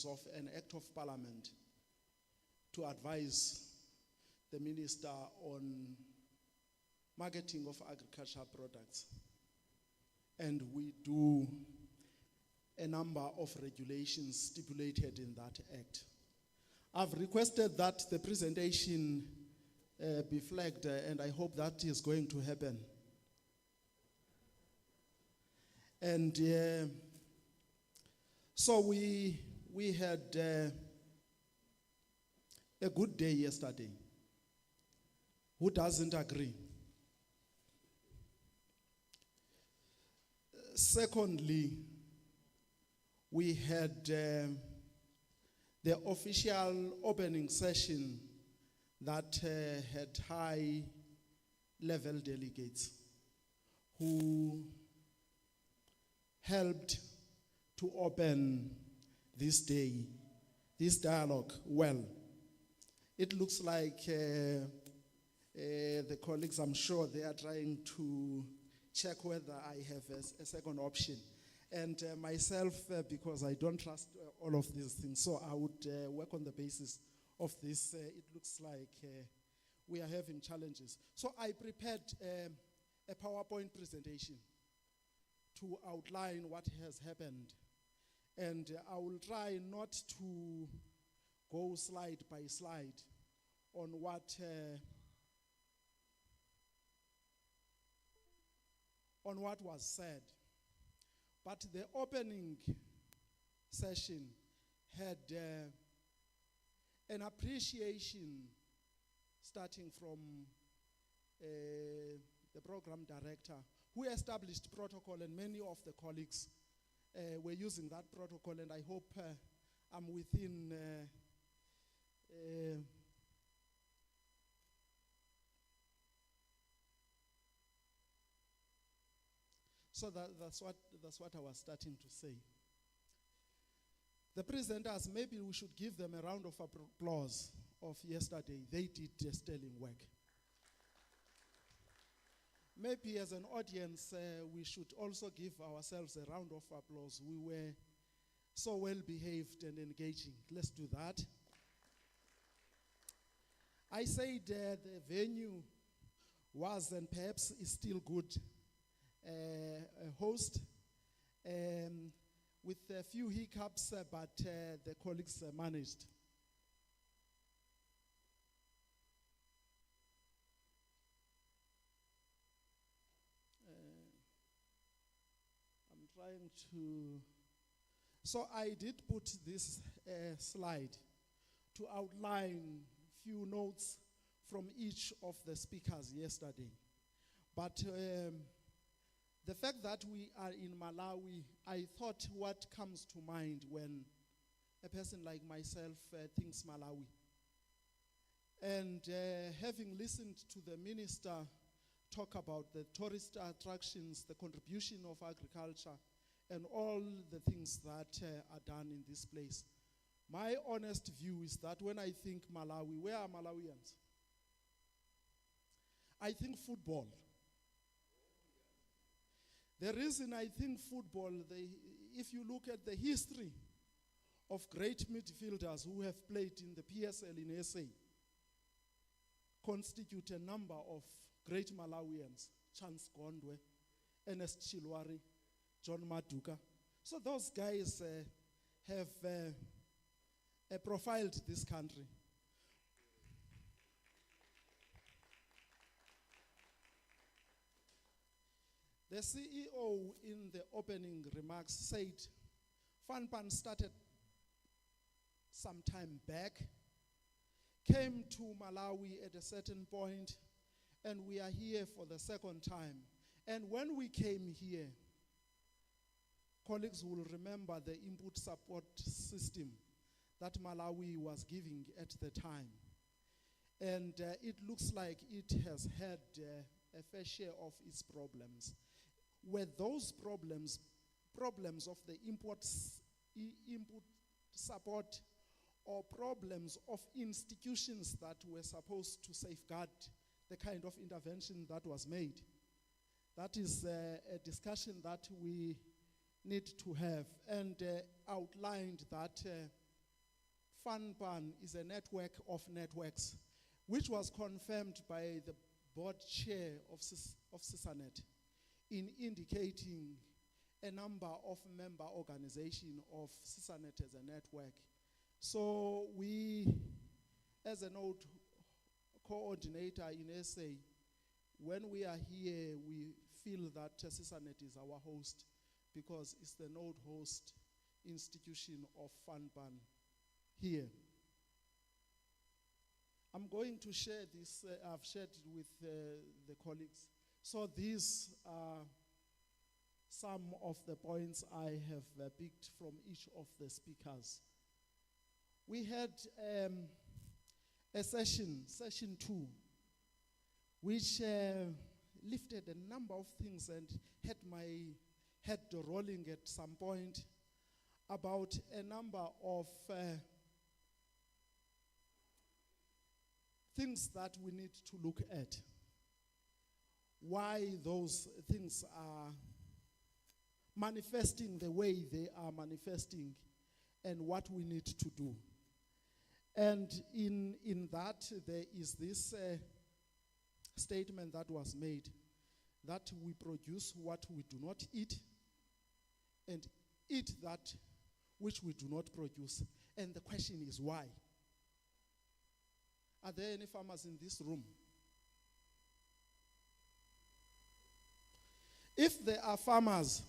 of an act of parliament to advise the minister on marketing of agricultural products. And we do a number of regulations stipulated in that act. I've requested that the presentation be flagged, and I hope that is going to happen. And so we had a good day yesterday. Who doesn't agree? Secondly, we had the official opening session that had high-level delegates who helped to open this day, this dialogue well. It looks like the colleagues, I'm sure they are trying to check whether I have a second option. And myself, because I don't trust all of these things, so I would work on the basis of this. It looks like we are having challenges. So I prepared a PowerPoint presentation to outline what has happened. And I will try not to go slide by slide on what was said. But the opening session had an appreciation starting from the program director, who established protocol, and many of the colleagues were using that protocol, and I hope I'm within so that's what I was starting to say. The presenters, maybe we should give them a round of applause of yesterday. They did sterling work. Maybe as an audience, we should also give ourselves a round of applause. We were so well behaved and engaging. Let's do that. I said the venue was, and perhaps is still good, a host with a few hiccups, but the colleagues managed. I'm trying to, so I did put this slide to outline few notes from each of the speakers yesterday. But the fact that we are in Malawi, I thought what comes to mind when a person like myself thinks Malawi. And having listened to the minister talk about the tourist attractions, the contribution of agriculture, and all the things that are done in this place, my honest view is that when I think Malawi, where are Malawians? I think football. The reason I think football, if you look at the history of great midfielders who have played in the PSL in SA, constitute a number of great Malawians: Chance Gondwe, Ernest Chilwari, John Maduka. So those guys have profiled this country. The CEO in the opening remarks said Fanrpan started some time back, came to Malawi at a certain point, and we are here for the second time. And when we came here, colleagues will remember the input support system that Malawi was giving at the time. And it looks like it has had a fair share of its problems. Were those problems of the input support, or problems of institutions that were supposed to safeguard the kind of intervention that was made? That is a discussion that we need to have, and outlined that Fanrpan is a network of networks, which was confirmed by the board chair of CISANET in indicating a number of member organizations of CISANET as a network. So we, as a node coordinator in SA, when we are here, we feel that CISANET is our host because it's the node host institution of Fanrpan here. I'm going to share this, I've shared it with the colleagues. So these are some of the points I have picked from each of the speakers. We had a session 2, which lifted a number of things and had my head rolling at some point about a number of things that we need to look at. Why those things are manifesting the way they are manifesting and what we need to do. And in that, there is this statement that was made that we produce what we do not eat and eat that which we do not produce. And the question is why? Are there any farmers in this room? If there are farmers,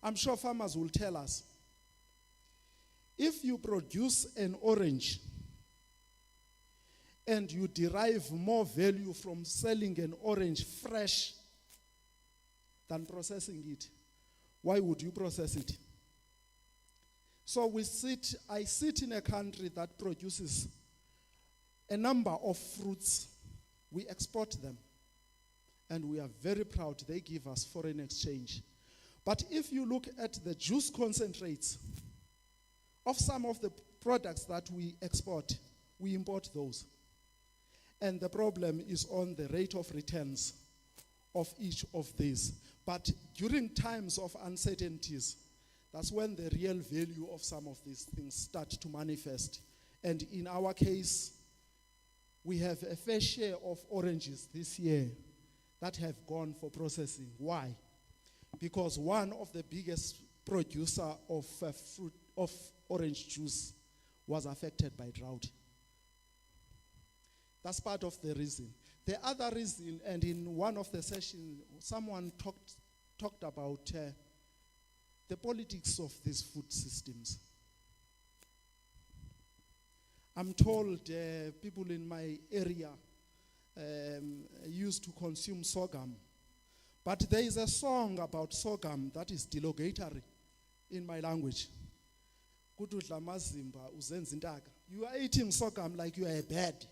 I'm sure farmers will tell us, if you produce an orange and you derive more value from selling an orange fresh than processing it, why would you process it? So I sit in a country that produces a number of fruits. We export them, and we are very proud they give us foreign exchange. But if you look at the juice concentrates of some of the products that we export, we import those. And the problem is on the rate of returns of each of these. But during times of uncertainties, that's when the real value of some of these things start to manifest. And in our case, we have a fair share of oranges this year that have gone for processing. Why? Because one of the biggest producer of orange juice was affected by drought. That's part of the reason. The other reason, and in one of the sessions, someone talked about the politics of these food systems. I'm told people in my area used to consume sorghum. But there is a song about sorghum that is derogatory in my language. You are eating sorghum like you are a bird.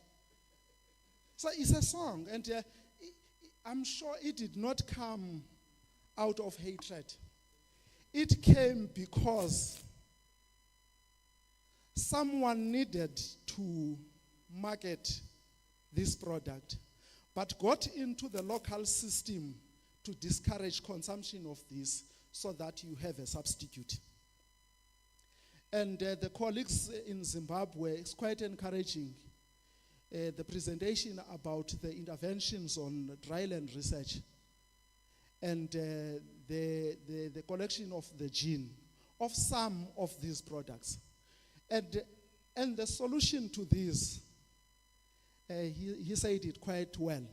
So it's a song, and I'm sure it did not come out of hatred. It came because someone needed to market this product, but got into the local system to discourage consumption of this so that you have a substitute. And the colleagues in Zimbabwe, it's quite encouraging. The presentation about the interventions on dryland research and the collection of the gene of some of these products. And the solution to this, he said it quite well,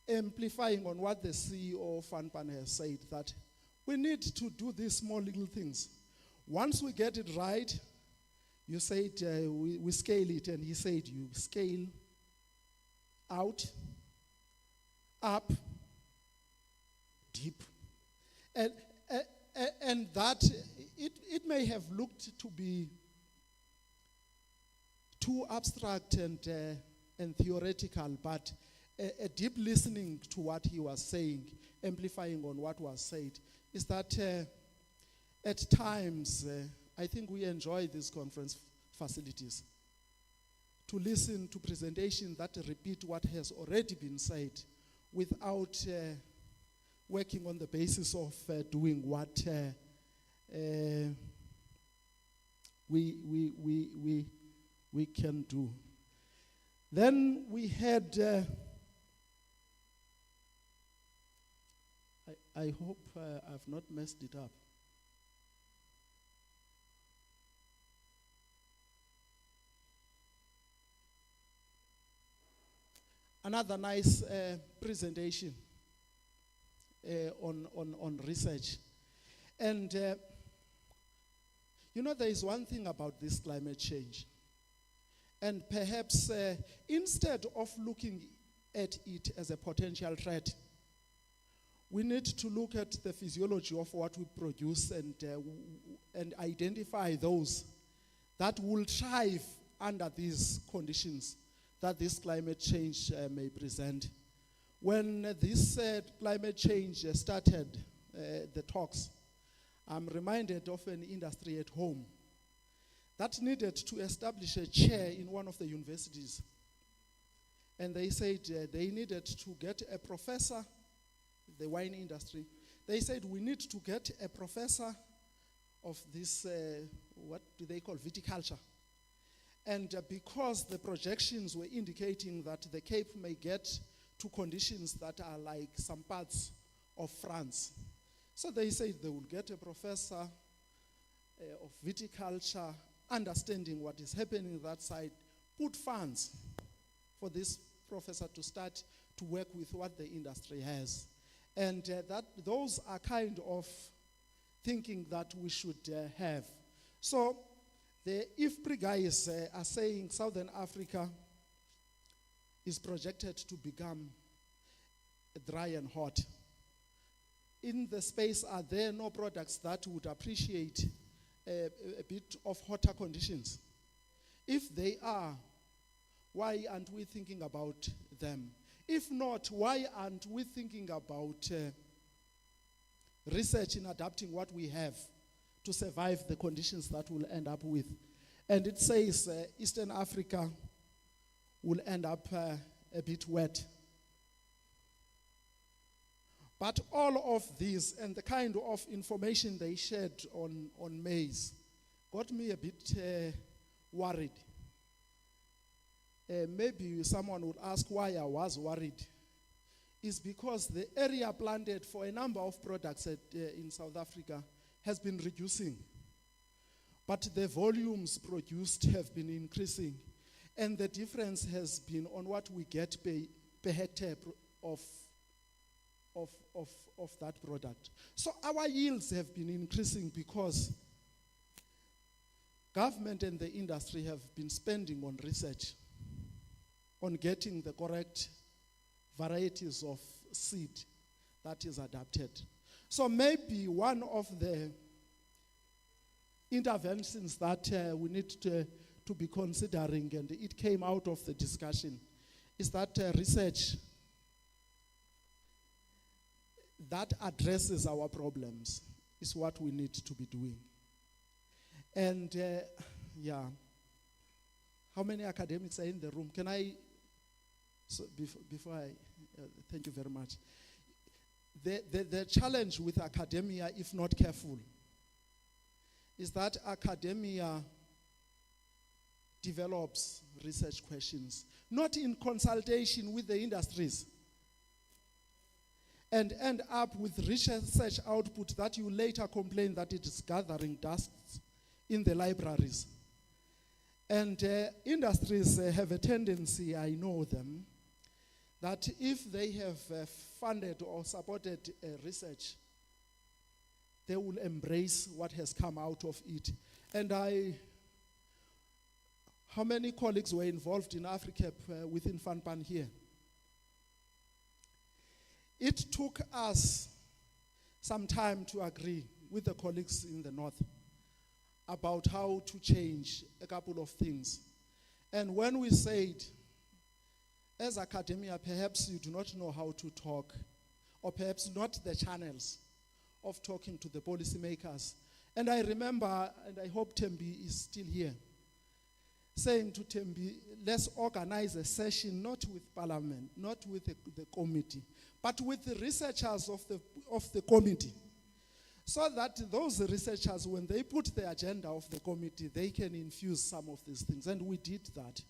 amplifying on what the CEO of Fanrpan has said, that we need to do these small little things. Once we get it right, you said we scale it, and he said you scale out, up, deep. And that, it may have looked to be too abstract and theoretical, but a deep listening to what he was saying, amplifying on what was said, is that at times, I think we enjoy these conference facilities to listen to presentations that repeat what has already been said without working on the basis of doing what we can do. Then we had, I hope I've not messed it up. Another nice presentation on research. And you know, there is one thing about this climate change. And perhaps instead of looking at it as a potential threat, we need to look at the physiology of what we produce and identify those that will thrive under these conditions that this climate change may present. When this climate change started, the talks, I'm reminded of an industry at home that needed to establish a chair in one of the universities. And they said they needed to get a professor, the wine industry. They said, we need to get a professor of this, what do they call, viticulture. And because the projections were indicating that the Cape may get to conditions that are like some parts of France. So they said they will get a professor of viticulture, understanding what is happening that side, put funds for this professor to start to work with what the industry has. And those are kind of thinking that we should have. So the IFPRI guys are saying Southern Africa is projected to become dry and hot. In the space, are there no products that would appreciate a bit of hotter conditions? If they are, why aren't we thinking about them? If not, why aren't we thinking about research in adapting what we have to survive the conditions that we'll end up with? And it says Eastern Africa will end up a bit wet. But all of these and the kind of information they shared on maize got me a bit worried. Maybe someone would ask why I was worried. It's because the area planted for a number of products in South Africa has been reducing. But the volumes produced have been increasing. And the difference has been on what we get per hectare of that product. So our yields have been increasing because government and the industry have been spending on research, on getting the correct varieties of seed that is adapted. So maybe one of the interventions that we need to be considering, and it came out of the discussion, is that research that addresses our problems is what we need to be doing. And yeah, how many academics are in the room? Can I, so before I, thank you very much. The challenge with academia, if not careful, is that academia develops research questions, not in consultation with the industries, and end up with research output that you later complain that it is gathering dust in the libraries. And industries have a tendency, I know them, that if they have funded or supported research, they will embrace what has come out of it. And how many colleagues were involved in Africa within Fanrpan here? It took us some time to agree with the colleagues in the north about how to change a couple of things. And when we said, as academia, perhaps you do not know how to talk, or perhaps not the channels of talking to the policymakers. And I remember, and I hope Tembi is still here, saying to Tembi, let's organize a session, not with Parliament, not with the committee, but with the researchers of the committee, so that those researchers, when they put the agenda of the committee, they can infuse some of these things, and we did that.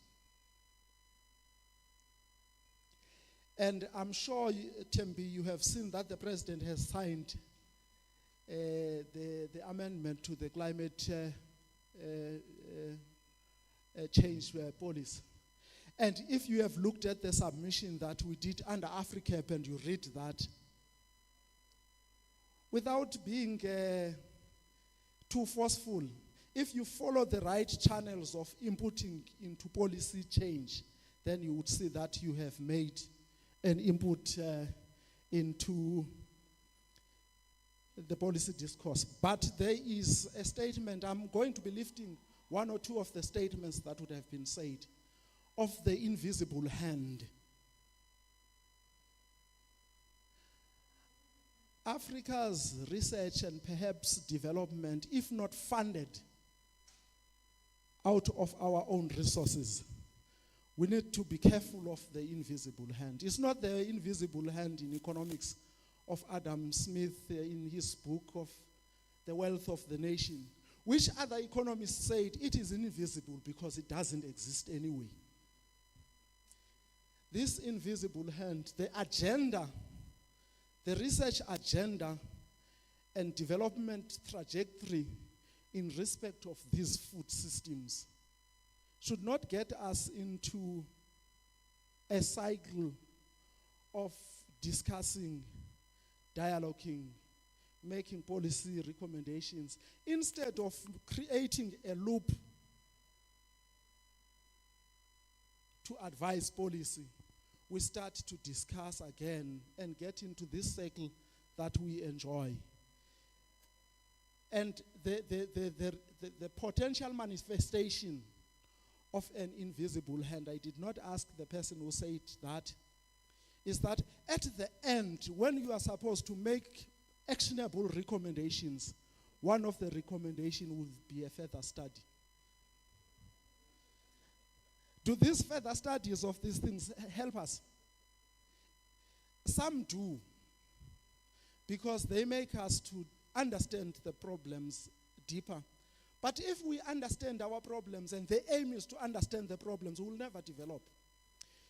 And I'm sure, Tembi, you have seen that the president has signed the amendment to the climate change policy. And if you have looked at the submission that we did under AfriCap and you read that, without being too forceful, if you follow the right channels of inputting into policy change, then you would see that you have made an input into the policy discourse. But there is a statement, I'm going to be lifting one or two of the statements that would have been said, of the invisible hand. Africa's research and perhaps development, if not funded out of our own resources, we need to be careful of the invisible hand. It's not the invisible hand in economics of Adam Smith in his book of The Wealth of the Nation, which other economists said it is invisible because it doesn't exist anyway. This invisible hand, the agenda, the research agenda and development trajectory in respect of these food systems should not get us into a cycle of discussing, dialoguing, making policy recommendations, instead of creating a loop to advise policy. We start to discuss again and get into this cycle that we enjoy. And the potential manifestation of an invisible hand, I did not ask the person who said that, is that at the end, when you are supposed to make actionable recommendations, one of the recommendations will be a further study. Do these further studies of these things help us? Some do, because they make us to understand the problems deeper. But if we understand our problems, and the aim is to understand the problems, we will never develop.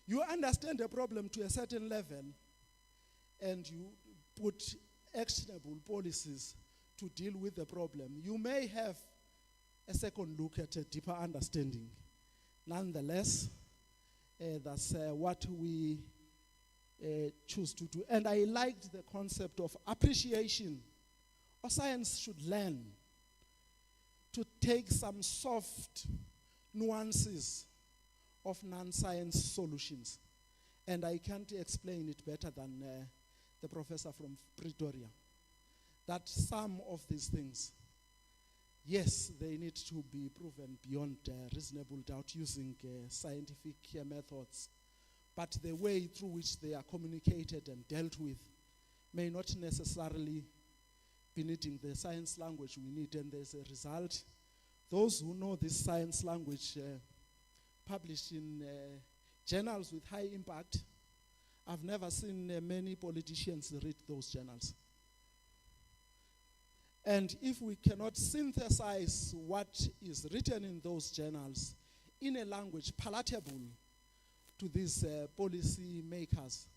You understand a problem to a certain level, and you put actionable policies to deal with the problem. You may have a second look at a deeper understanding. Nonetheless, that's what we choose to do. And I liked the concept of appreciation. Or science should learn to take some soft nuances of non-science solutions. And I can't explain it better than the professor from Pretoria. That some of these things, yes, they need to be proven beyond reasonable doubt using scientific methods. But the way through which they are communicated and dealt with may not necessarily be needing the science language we need. And as a result, those who know this science language published in journals with high impact, I've never seen many politicians read those journals. And if we cannot synthesize what is written in those journals in a language palatable to these policy makers,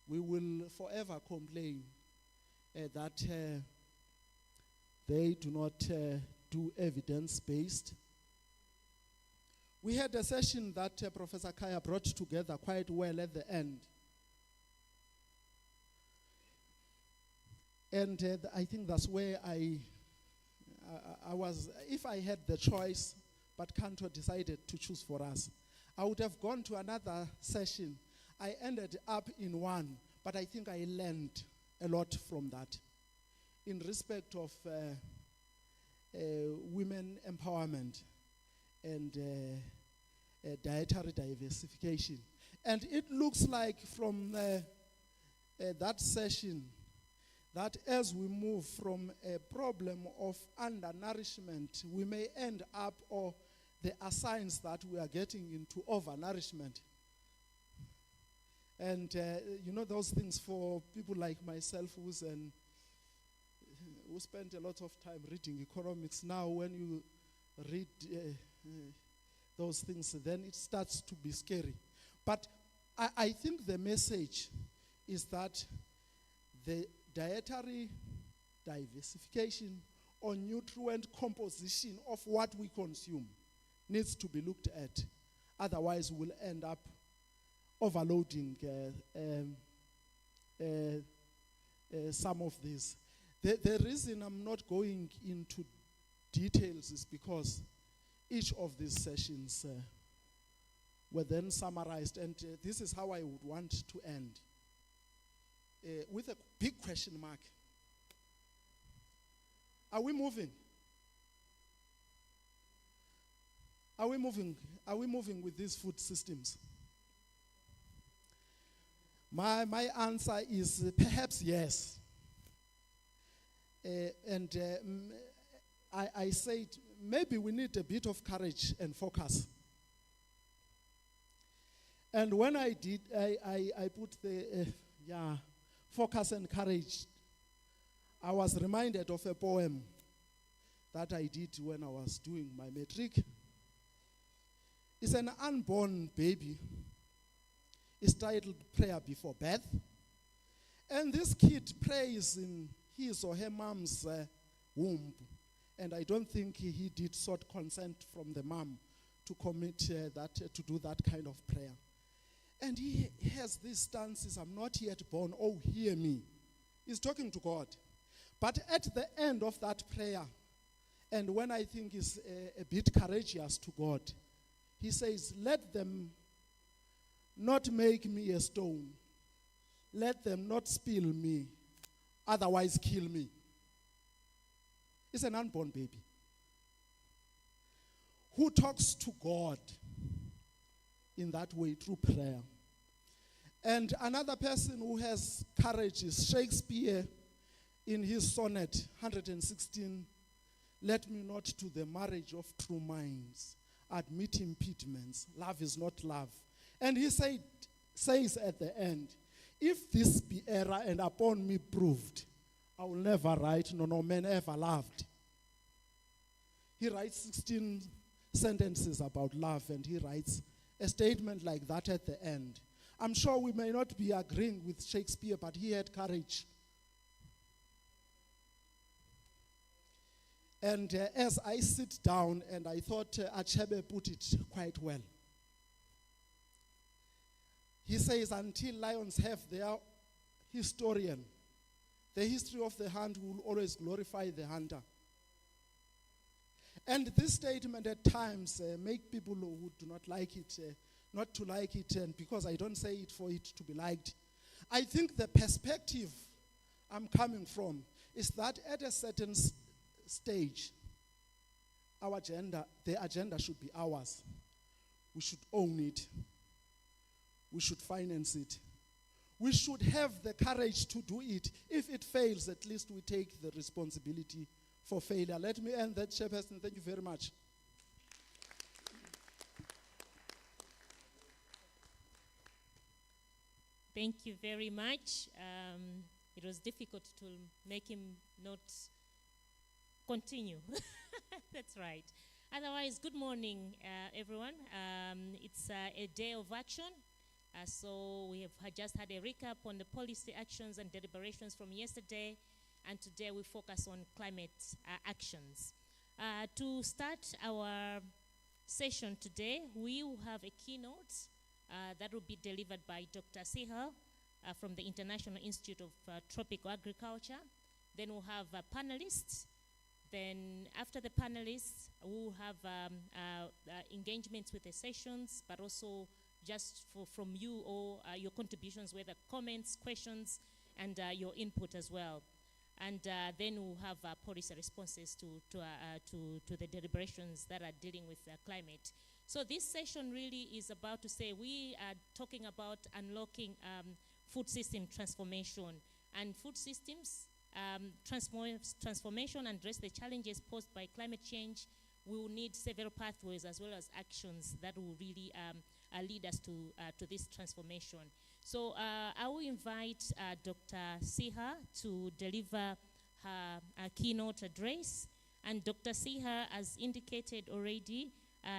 we will forever complain that they do not do evidence-based. We had a session that Professor Kaya brought together quite well at the end. And I think that's where I was, if I had the choice, but Kanto decided to choose for us, I would have gone to another session. I ended up in one, but I think I learned a lot from that in respect of women empowerment and dietary diversification. And it looks like from that session that as we move from a problem of undernourishment, we may end up, or there are signs that we are getting into overnourishment. who spent a lot of time reading economics, now when you read those things, then it starts to be scary. But I think the message is that the dietary diversification or nutrient composition of what we consume needs to be looked at. Otherwise, we'll end up overloading some of these. The reason I'm not going into details is because each of these sessions were then summarized, and this is how I would want to end. With a big question mark. Are we moving? Are we moving? Are we moving with these food systems? My answer is perhaps yes. I said maybe we need a bit of courage and focus. And when I did, I put the focus and courage. I was reminded of a poem that I did when I was doing my matric. It's an unborn baby. It's titled Prayer Before Birth. And this kid prays in his or her mom's womb. And I don't think he did sought consent from the mom to commit to do that kind of prayer. And he has these stances, I'm not yet born, oh, hear me. He's talking to God. But at the end of that prayer, and when I think is a bit courageous to God, he says, let them not make me a stone. Let them not spill me, otherwise kill me. It's an unborn baby who talks to God in that way through prayer. And another person who has courage is Shakespeare in his sonnet 116, let me not to the marriage of true minds admit impediments. Love is not love. And he says at the end, if this be error and upon me proved, I will never write, no man ever loved. He writes 16 sentences about love, and he writes a statement like that at the end. I'm sure we may not be agreeing with Shakespeare, but he had courage. And as I sit down, and I thought Achebe put it quite well. He says, until lions have their historian, the history of the hunt will always glorify the hunter. And this statement at times make people who do not like it, not to like it, and because I don't say it for it to be liked. I think the perspective I'm coming from is that at a certain stage, the agenda should be ours. We should own it. We should finance it. We should have the courage to do it. If it fails, at least we take the responsibility for failure. Let me end that, Chairperson. Thank you very much. Thank you very much. It was difficult to make him not continue. That's right. Otherwise, good morning, everyone. It's a day of action. So we have just had a recap on the policy actions and deliberations from yesterday, and today we focus on climate actions. To start our session today, we will have a keynote that will be delivered by Dr. Siha from the International Institute of Tropical Agriculture. Then we'll have panelists. Then after the panelists, we'll have engagements with the sessions, but also just from you or your contributions, whether comments, questions, and your input as well. And then we'll have policy responses to the deliberations that are dealing with climate. So this session really is about to say we are talking about unlocking food system transformation. And food systems transformation and address the challenges posed by climate change. We will need several pathways as well as actions that will really lead us to this transformation. So I will invite Dr. Siha to deliver her keynote address. And Dr. Siha, as indicated already,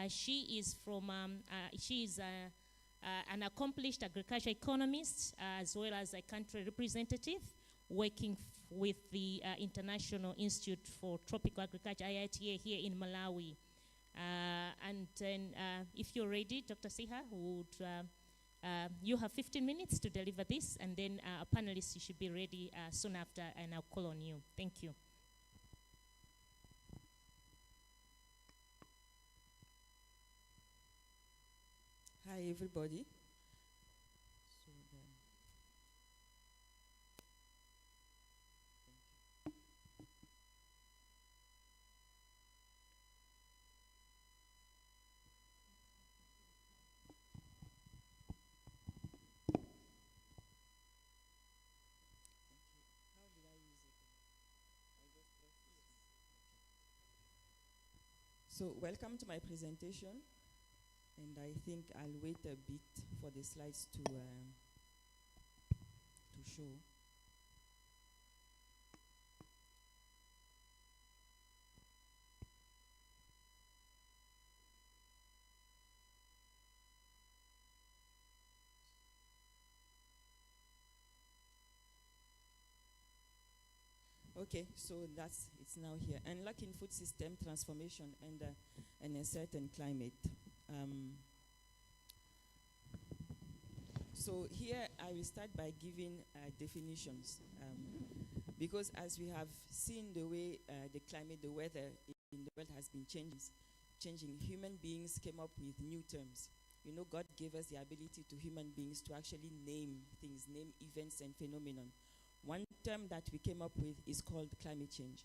she is an accomplished agriculture economist, as well as a country representative, working with the International Institute for Tropical Agriculture, IITA, here in Malawi. And then, if you're ready, Dr. Siha, you have 15 minutes to deliver this, and then our panelists, you should be ready soon after, and I'll call on you. Thank you. Hi, everybody. So welcome to my presentation, and I think I'll wait a bit for the slides to show. Okay, so it's now here. Unlocking food system transformation and a certain climate. So here I will start by giving definitions, because as we have seen the way the climate, the weather in the world has been changing, human beings came up with new terms. You know, God gave us the ability to human beings to actually name things, name events and phenomenon. One term that we came up with is called climate change.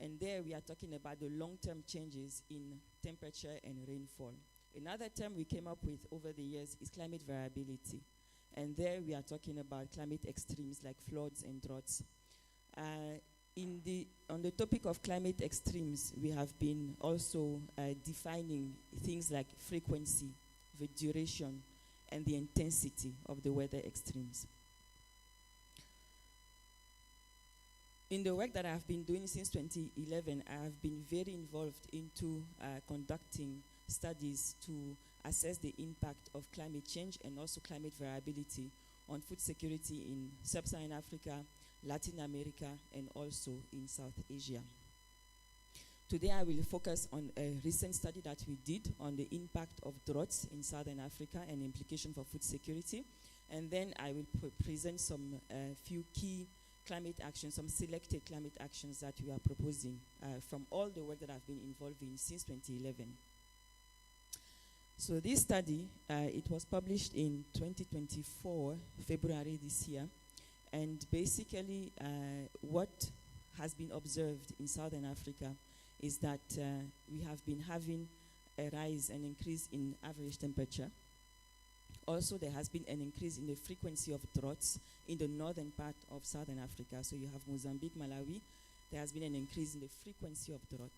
And there we are talking about the long-term changes in temperature and rainfall. Another term we came up with over the years is climate variability. And there we are talking about climate extremes like floods and droughts. On the topic of climate extremes, we have been also defining things like frequency, the duration, and the intensity of the weather extremes. In the work that I've been doing since 2011, I have been very involved into conducting studies to assess the impact of climate change and also climate variability on food security in sub-Saharan Africa, Latin America, and also in South Asia. Today I will focus on a recent study that we did on the impact of droughts in Southern Africa and implication for food security. And then I will present some few key climate actions, some selected climate actions that we are proposing from all the work that I've been involved in since 2011. So this study, it was published in 2024, February this year. And basically, what has been observed in Southern Africa is that we have been having a rise and increase in average temperature. Also, there has been an increase in the frequency of droughts in the northern part of Southern Africa. So you have Mozambique, Malawi. There has been an increase in the frequency of drought.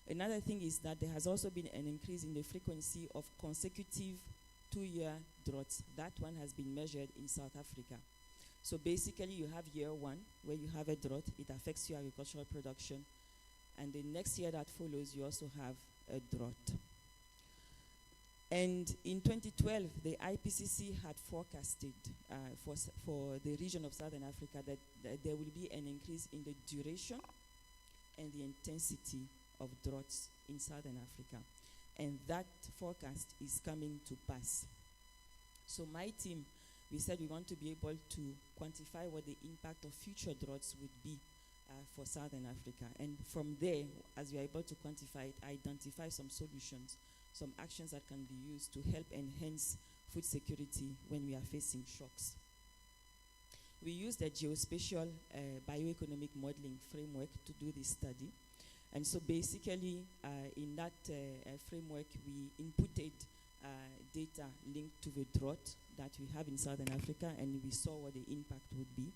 Another thing is that there has also been an increase in the frequency of consecutive 2-year droughts. That one has been measured in South Africa. So basically, you have year one, where you have a drought. It affects your agricultural production. And the next year that follows, you also have a drought. And in 2012, the IPCC had forecasted for the region of Southern Africa that there will be an increase in the duration and the intensity of droughts in Southern Africa. And that forecast is coming to pass. So my team, we said we want to be able to quantify what the impact of future droughts would be for Southern Africa. And from there, as we are able to quantify it, identify some solutions, some actions that can be used to help enhance food security when we are facing shocks. We used a geospatial bioeconomic modeling framework to do this study. And so basically, in that framework, we inputted data linked to the drought that we have in Southern Africa, and we saw what the impact would be.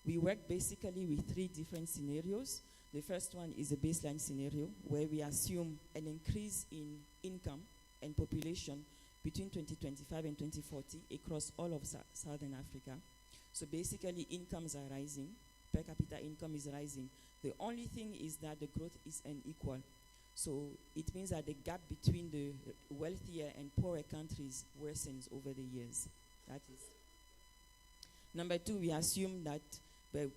We worked basically with 3 different scenarios. The first one is a baseline scenario where we assume an increase in income and population between 2025 and 2040 across all of Southern Africa. So basically, incomes are rising, per capita income is rising. The only thing is that the growth is unequal. So it means that the gap between the wealthier and poorer countries worsens over the years. That is. Number two, we assume that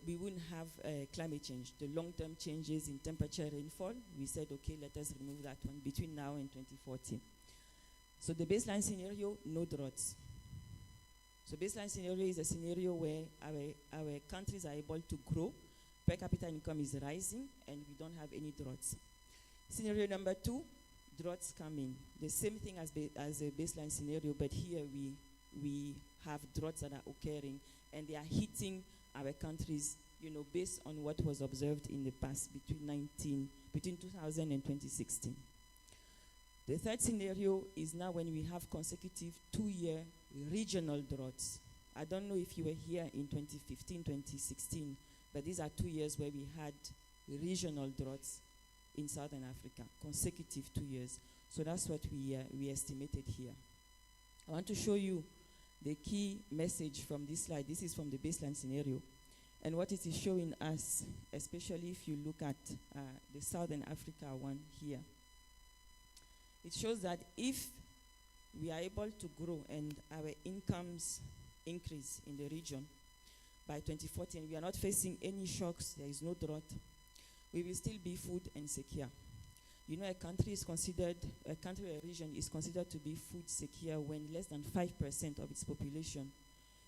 we wouldn't have climate change. The long-term changes in temperature, rainfall, we said, okay, let us remove that one between now and 2040. So the baseline scenario, no droughts. So baseline scenario is a scenario where our countries are able to grow, per capita income is rising, and we don't have any droughts. Scenario number two, droughts coming. The same thing as a baseline scenario, but here we have droughts that are occurring, and they are hitting our countries, based on what was observed in the past between 2000 and 2016. The third scenario is now when we have consecutive 2-year regional droughts. I don't know if you were here in 2015, 2016, but these are 2 years where we had regional droughts in Southern Africa, consecutive 2 years. So that's what we estimated here. I want to show you the key message from this slide. This is from the baseline scenario. And what it is showing us, especially if you look at the Southern Africa one here, it shows that if we are able to grow and our incomes increase in the region by 2040, and we are not facing any shocks, there is no drought, we will still be food and secure. A country or a region is considered to be food secure when less than 5% of its population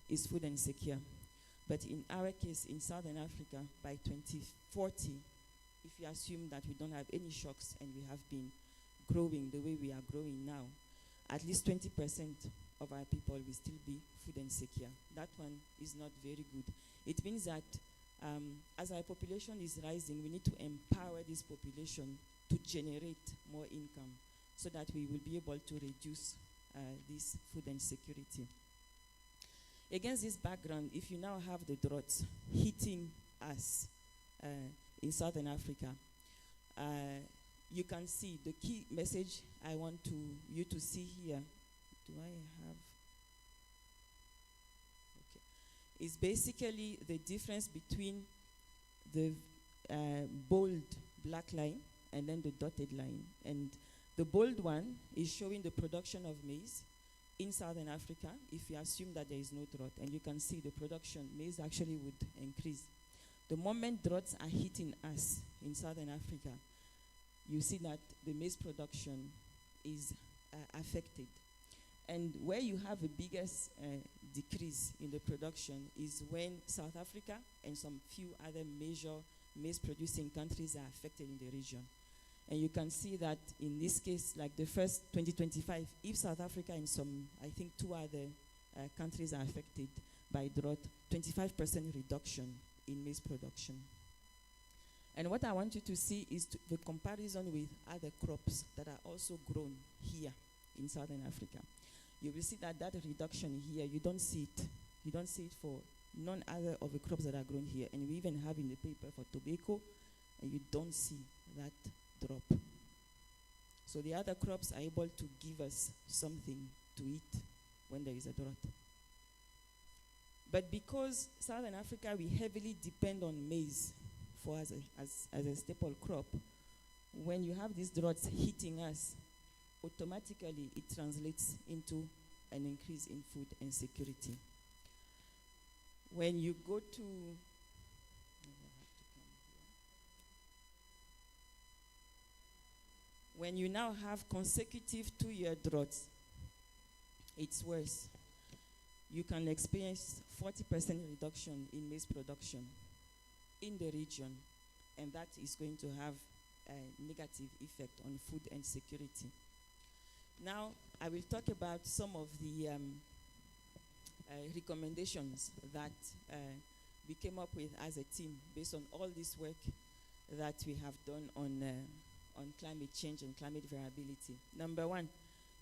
is food and secure. But in our case, in Southern Africa, by 2040, if you assume that we don't have any shocks and we have been growing the way we are growing now, at least 20% of our people will still be food and secure. That one is not very good. It means that as our population is rising, we need to empower this population to generate more income so that we will be able to reduce this food insecurity. Against this background, if you now have the droughts hitting us in Southern Africa, you can see the key message I want you to see here. Do I have? Okay. Is basically the difference between the bold black line and then the dotted line. And the bold one is showing the production of maize in Southern Africa if you assume that there is no drought. And you can see the production, maize actually would increase. The moment droughts are hitting us in Southern Africa, you see that the maize production is affected. And where you have the biggest decrease in the production is when South Africa and some few other major maize-producing countries are affected in the region. And you can see that in this case, like the first 2025, if South Africa and some, I think 2 other countries are affected by drought, 25% reduction in maize production. And what I want you to see is the comparison with other crops that are also grown here in Southern Africa. You will see that reduction here, you don't see it. You don't see it for none other of the crops that are grown here. And we even have in the paper for tobacco, and you don't see that drop. So the other crops are able to give us something to eat when there is a drought. But because Southern Africa, we heavily depend on maize for as a staple crop, when you have these droughts hitting us, automatically it translates into an increase in food insecurity. When you go to when you now have consecutive 2-year droughts, it's worse. You can experience 40% reduction in maize production in the region, and that is going to have a negative effect on food insecurity. Now, I will talk about some of the recommendations that we came up with as a team based on all this work that we have done on climate change and climate variability. Number 1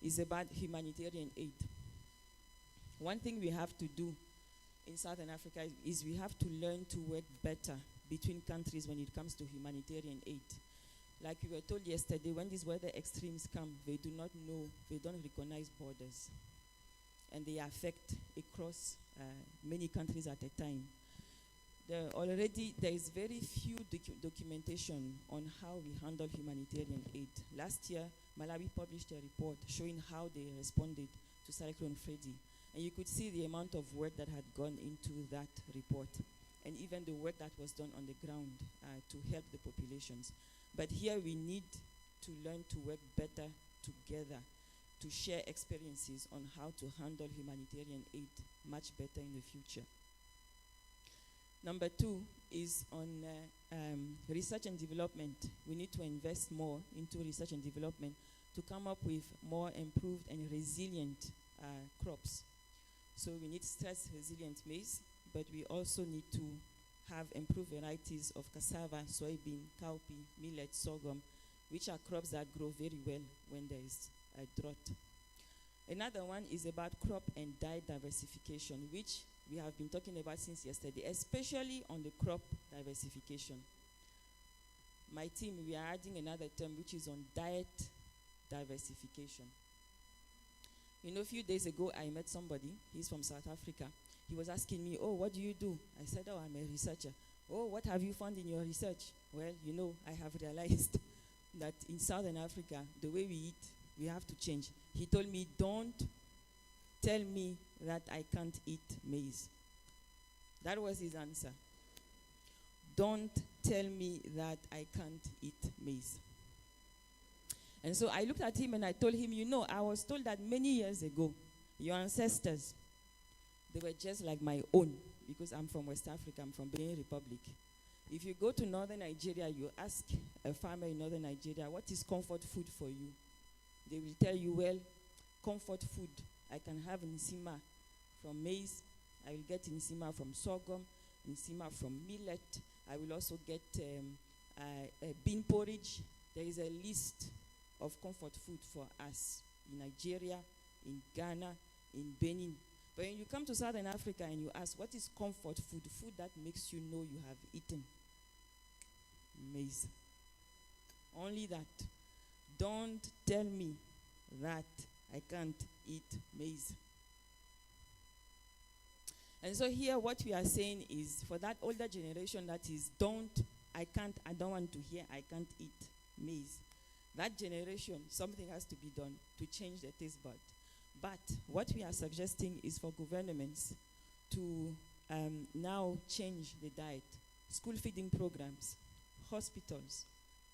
is about humanitarian aid. One thing we have to do in Southern Africa is we have to learn to work better between countries when it comes to humanitarian aid. Like we were told yesterday, when these weather extremes come, they do not know, they don't recognize borders. And they affect across many countries at a time. There is very few documentation on how we handle humanitarian aid. Last year, Malawi published a report showing how they responded to Cyclone Freddy. And you could see the amount of work that had gone into that report, and even the work that was done on the ground to help the populations. But here we need to learn to work better together, to share experiences on how to handle humanitarian aid much better in the future. Number 2 is on research and development. We need to invest more into research and development to come up with more improved and resilient crops. So we need stress-resilient maize, but we also need to have improved varieties of cassava, soybean, cowpea, millet, sorghum, which are crops that grow very well when there is a drought. Another one is about crop and diet diversification, which we have been talking about since yesterday, especially on the crop diversification. My team, we are adding another term, which is on diet diversification. You know, a few days ago, I met somebody. He's from South Africa. He was asking me, oh, what do you do? I said, oh, I'm a researcher. Oh, what have you found in your research? Well, you know, I have realized that in Southern Africa, the way we eat, we have to change. He told me, don't tell me that I can't eat maize. That was his answer. Don't tell me that I can't eat maize. And so I looked at him and I told him, you know, I was told that many years ago, your ancestors, they were just like my own, because I'm from West Africa, I'm from Benin Republic. If you go to northern Nigeria, you ask a farmer in northern Nigeria, what is comfort food for you? They will tell you, well, comfort food, I can have nsima from maize, I will get nsima from sorghum, nsima from millet, I will also get bean porridge. There is a list of comfort food for us in Nigeria, in Ghana, in Benin. But when you come to Southern Africa and you ask, what is comfort food? Food that makes you know you have eaten. Maize. Only that. Don't tell me that I can't eat maize. And so here what we are saying is, for that older generation that is, I don't want to hear, I can't eat maize. That generation, something has to be done to change the taste bud. But what we are suggesting is for governments to now change the diet. School feeding programs, hospitals,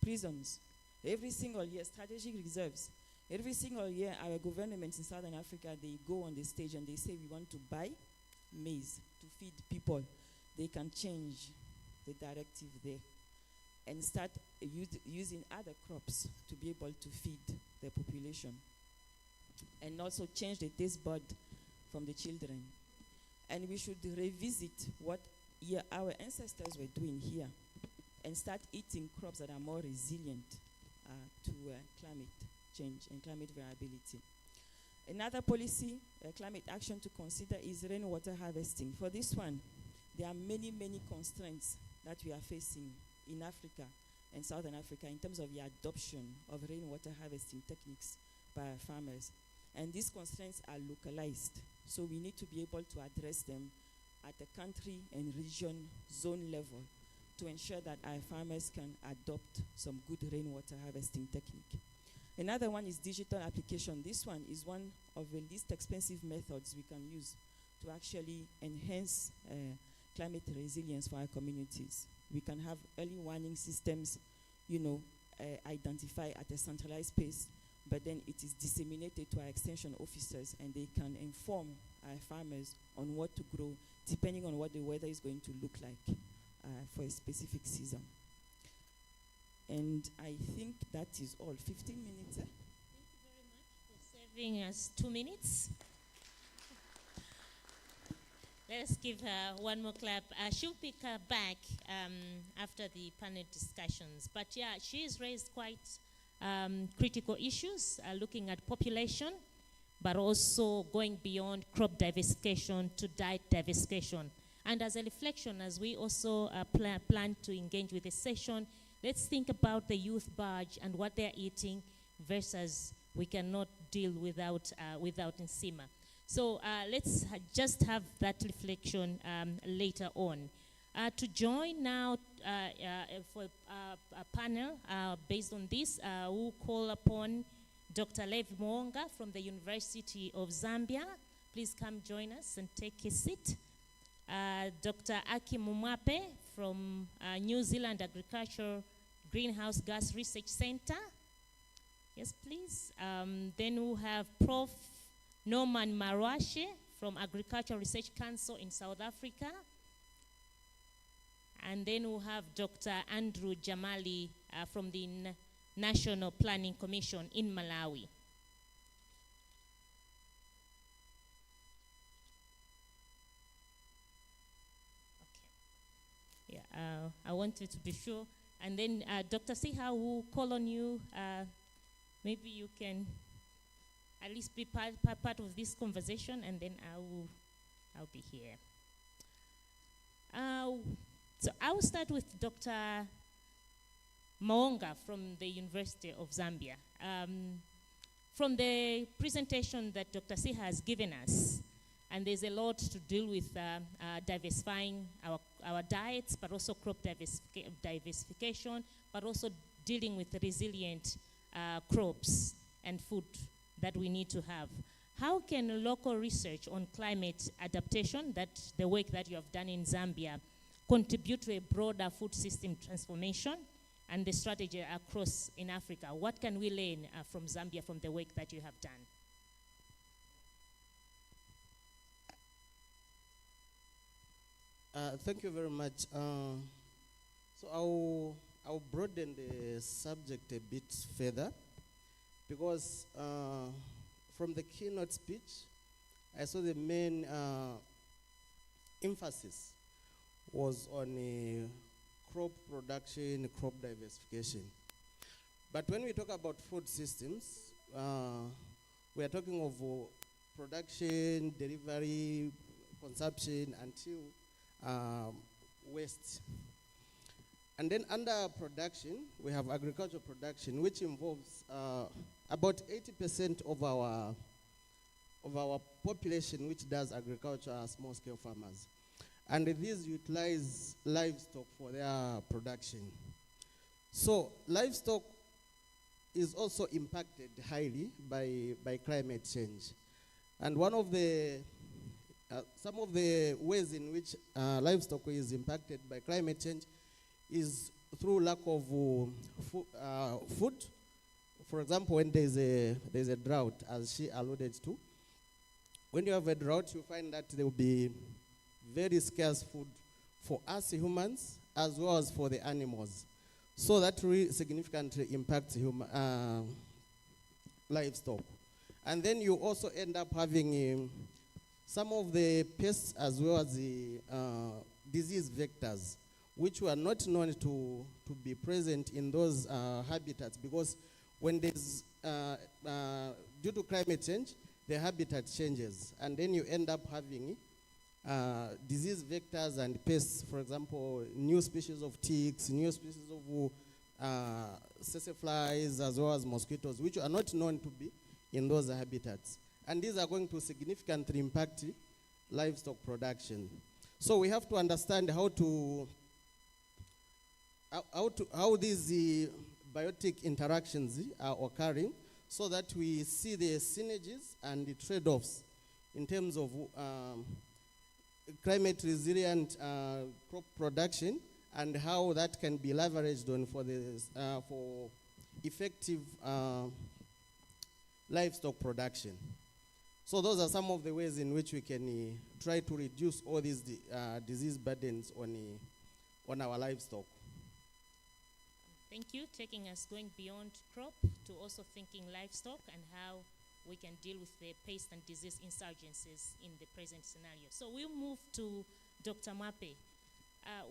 prisons, every single year, strategic reserves. Every single year, our governments in Southern Africa, they go on the stage and they say, we want to buy maize to feed people. They can change the directive there and start using other crops to be able to feed the population. And also change the taste bud from the children. And we should revisit what our ancestors were doing here and start eating crops that are more resilient to climate change and climate variability. Another policy, climate action to consider is rainwater harvesting. For this one, there are many, many constraints that we are facing in Africa and Southern Africa in terms of the adoption of rainwater harvesting techniques by our farmers. And these constraints are localized, so we need to be able to address them at the country and region zone level to ensure that our farmers can adopt some good rainwater harvesting technique. Another one is digital application. This one is one of the least expensive methods we can use to actually enhance climate resilience for our communities. We can have early warning systems, identify at a centralized pace, but then it is disseminated to our extension officers and they can inform our farmers on what to grow depending on what the weather is going to look like for a specific season. And I think that is all. 15 minutes. Thank you very much for saving us 2 minutes. Let us give her one more clap. She'll pick her back after the panel discussions. But yeah, she's raised quite critical issues, looking at population, but also going beyond crop diversification to diet diversification. And as a reflection, as we also plan to engage with the session, let's think about the youth barge and what they're eating versus we cannot deal without nsima. So let's just have that reflection later on. To join now for a panel based on this, we'll call upon Dr. Levi Mwonga from the University of Zambia. Please come join us and take a seat. Dr. Aki Mumwape from New Zealand Agricultural Greenhouse Gas Research Center. Yes, please. Then we'll have Prof. Norman Marwashe from Agricultural Research Council in South Africa. And then we'll have Dr. Andrew Jamali from the National Planning Commission in Malawi. Okay. Yeah, I want you to be sure. And then Dr. Siha will call on you. Maybe you can at least be part of this conversation, and then I'll be here. So I will start with Dr. Mwonga from the University of Zambia. From the presentation that Dr. Siha has given us, and there's a lot to deal with diversifying our diets, but also crop diversification, but also dealing with resilient crops and food that we need to have. How can local research on climate adaptation, that the work that you have done in Zambia, contribute to a broader food system transformation and the strategy across in Africa? What can we learn from Zambia from the work that you have done? Thank you very much. So I'll broaden the subject a bit further, because from the keynote speech, I saw the main emphasis was on crop production, crop diversification. But when we talk about food systems, we are talking of production, delivery, consumption, until waste. And then under production, we have agricultural production, which involves about 80% of our population, which does agriculture, are small-scale farmers. And these utilize livestock for their production. So livestock is also impacted highly by climate change. And one of the some of the ways in which livestock is impacted by climate change is through lack of food. For example, when there's a drought, as she alluded to, when you have a drought, you find that there will be very scarce food for us humans as well as for the animals. So that really significantly impacts livestock. And then you also end up having some of the pests as well as the disease vectors, which were not known to be present in those habitats, because when there's, due to climate change, the habitat changes, and then you end up having disease vectors and pests, for example, new species of ticks, new species of flies, as well as mosquitoes, which are not known to be in those habitats. And these are going to significantly impact livestock production. So we have to understand how these biotic interactions are occurring, so that we see the synergies and the trade-offs in terms of climate resilient crop production, and how that can be leveraged on for effective livestock production. So those are some of the ways in which we can try to reduce all these disease burdens on our livestock. Thank you, taking us going beyond crop to also thinking livestock and how we can deal with the pest and disease insurgencies in the present scenario. So we'll move to Dr. Mape.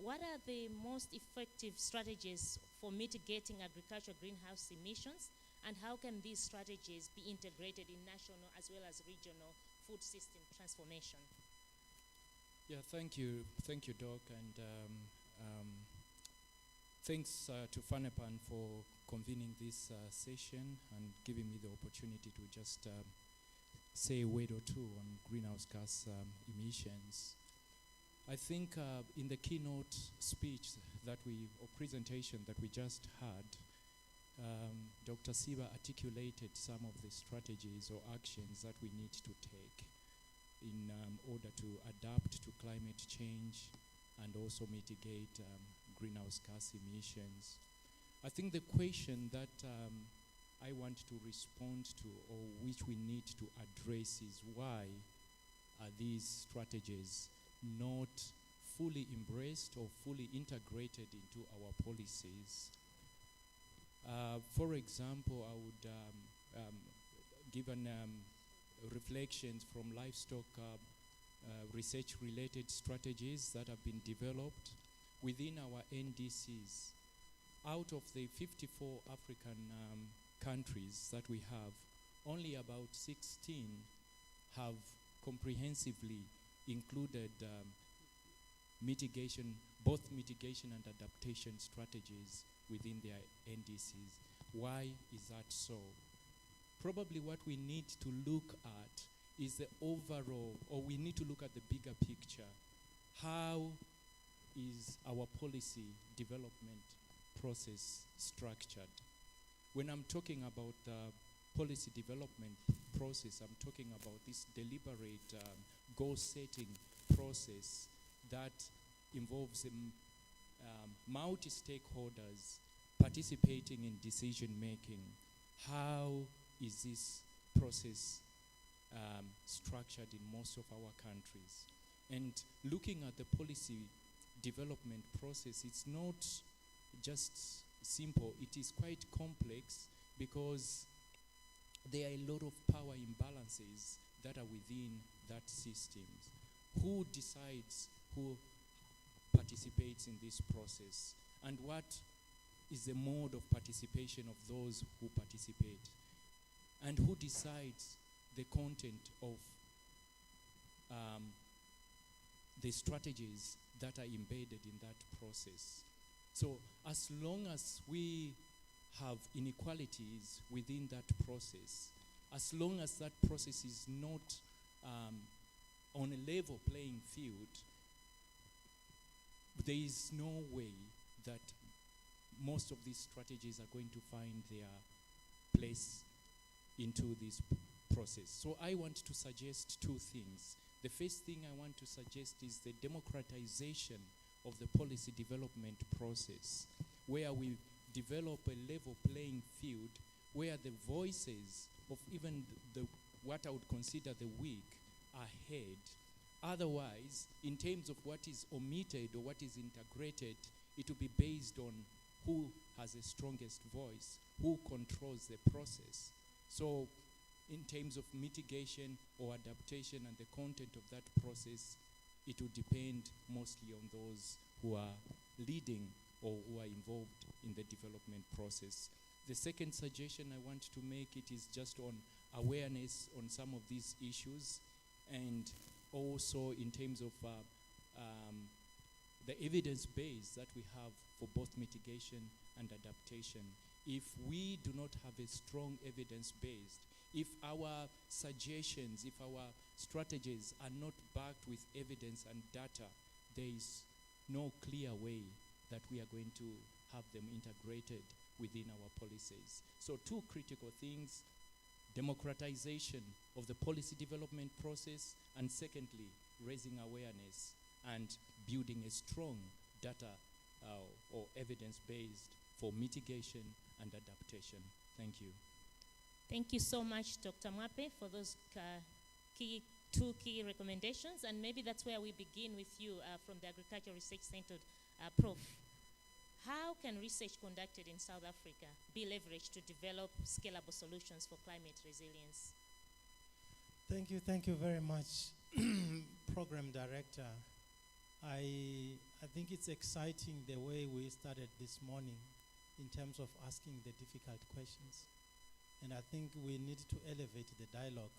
What are the most effective strategies for mitigating agricultural greenhouse emissions, and how can these strategies be integrated in national as well as regional food system transformation? Yeah, thank you, Doc, and thanks to Fanrpan for convening this session and giving me the opportunity to just say a word or two on greenhouse gas emissions. I think in the keynote speech or presentation that we just had, Dr. Siba articulated some of the strategies or actions that we need to take in order to adapt to climate change and also mitigate greenhouse gas emissions. I think the question that I want to respond to, or which we need to address, is why are these strategies not fully embraced or fully integrated into our policies? For example, I would give an reflections from livestock research-related strategies that have been developed within our NDCs. Out of the 54 African countries that we have, only about 16 have comprehensively included both mitigation and adaptation strategies within their NDCs. Why is that so? Probably what we need to look at is the overall, or we need to look at the bigger picture. How is our policy development process structured? When I'm talking about the policy development process, I'm talking about this deliberate goal-setting process that involves multi-stakeholders participating in decision-making. How is this process structured in most of our countries? And looking at the policy development process, it's not just simple, it is quite complex, because there are a lot of power imbalances that are within that system. Who decides who participates in this process? And what is the mode of participation of those who participate? And who decides the content of the strategies that are embedded in that process? So as long as we have inequalities within that process, as long as that process is not on a level playing field, there is no way that most of these strategies are going to find their place into this process. So I want to suggest two things. The first thing I want to suggest is the democratization of the policy development process, where we develop a level playing field where the voices of even what I would consider the weak are heard. Otherwise, in terms of what is omitted or what is integrated, it will be based on who has the strongest voice, who controls the process. So in terms of mitigation or adaptation and the content of that process, it will depend mostly on those who are leading or who are involved in the development process. The second suggestion I want to make, it is just on awareness on some of these issues, and also in terms of the evidence base that we have for both mitigation and adaptation. If we do not have a strong evidence base, if our suggestions, if our strategies are not backed with evidence and data, there is no clear way that we are going to have them integrated within our policies. So two critical things: democratization of the policy development process, and secondly, raising awareness and building a strong data or evidence-based for mitigation and adaptation. Thank you. Thank you so much, Dr. Mwape, for those two key recommendations. And maybe that's where we begin with you from the Agricultural Research Center, Prof. How can research conducted in South Africa be leveraged to develop scalable solutions for climate resilience? Thank you very much, Program Director. I think it's exciting the way we started this morning in terms of asking the difficult questions. And I think we need to elevate the dialogue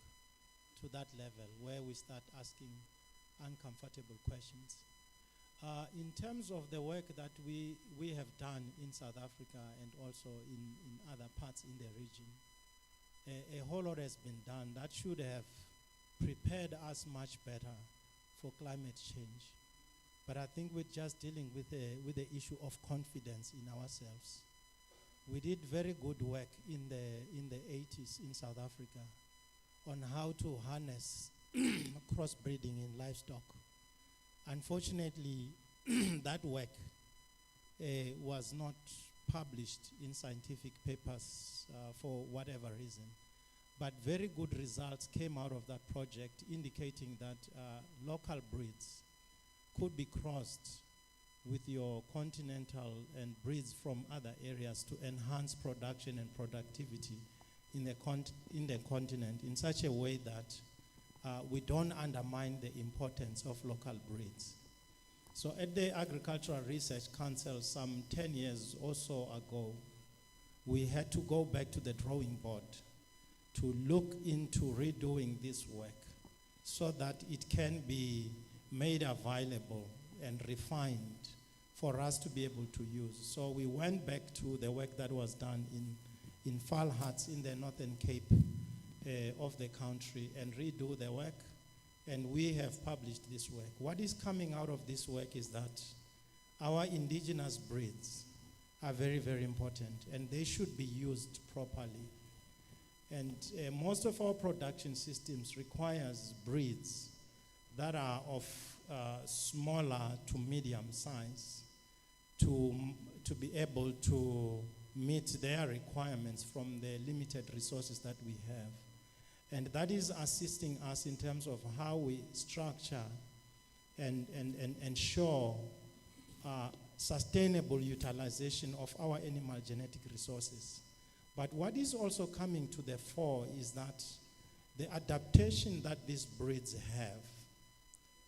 to that level where we start asking uncomfortable questions. In terms of the work that we have done in South Africa and also in other parts in the region, a whole lot has been done that should have prepared us much better for climate change. But I think we're just dealing with the issue of confidence in ourselves. We did very good work in the 80s in South Africa on how to harness crossbreeding in livestock. Unfortunately, that work was not published in scientific papers for whatever reason. But very good results came out of that project indicating that local breeds could be crossed with your continental and breeds from other areas to enhance production and productivity in the continent in such a way that we don't undermine the importance of local breeds. So at the Agricultural Research Council some 10 years or so ago, we had to go back to the drawing board to look into redoing this work so that it can be made available and refined for us to be able to use. So we went back to the work that was done in Fall Huts in the Northern Cape of the country and redo the work, and we have published this work. What is coming out of this work is that our indigenous breeds are very, very important, and they should be used properly. And most of our production systems requires breeds that are of smaller to medium size to be able to meet their requirements from the limited resources that we have. And that is assisting us in terms of how we structure and ensure sustainable utilization of our animal genetic resources. But what is also coming to the fore is that the adaptation that these breeds have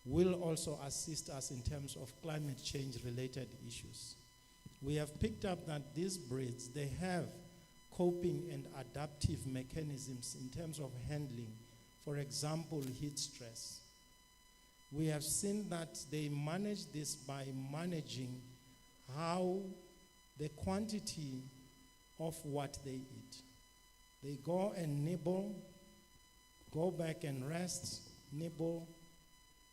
will also assist us in terms of climate change related issues. We have picked up that these breeds, they have coping and adaptive mechanisms in terms of handling, for example, heat stress. We have seen that they manage this by managing how the quantity of what they eat. They go and nibble, go back and rest, nibble,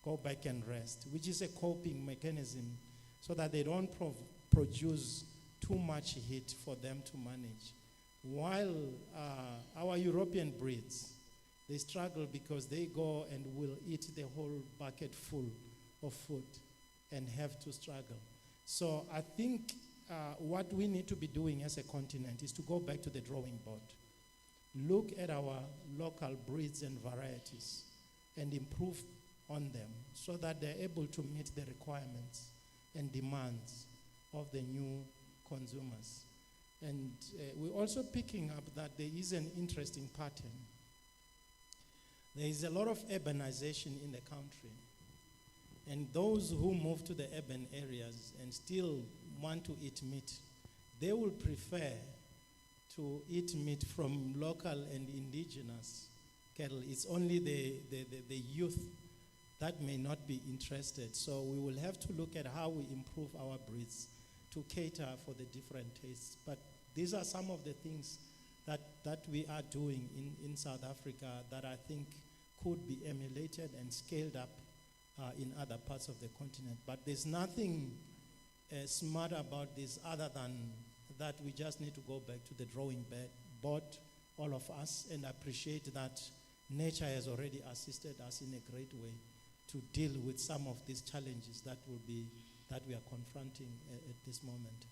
go back and rest, which is a coping mechanism so that they don't produce too much heat for them to manage. While our European breeds, they struggle because they go and will eat the whole bucket full of food and have to struggle. So I think what we need to be doing as a continent is to go back to the drawing board, look at our local breeds and varieties and improve on them so that they're able to meet the requirements and demands of the new consumers. And we're also picking up that there is an interesting pattern. There is a lot of urbanization in the country. And those who move to the urban areas and still want to eat meat, they will prefer to eat meat from local and indigenous cattle. It's only the youth that may not be interested. So we will have to look at how we improve our breeds to cater for the different tastes. But these are some of the things that we are doing in South Africa that I think could be emulated and scaled up in other parts of the continent. But there's nothing smart about this other than that we just need to go back to the drawing board, all of us, and appreciate that nature has already assisted us in a great way to deal with some of these challenges that we are confronting at this moment.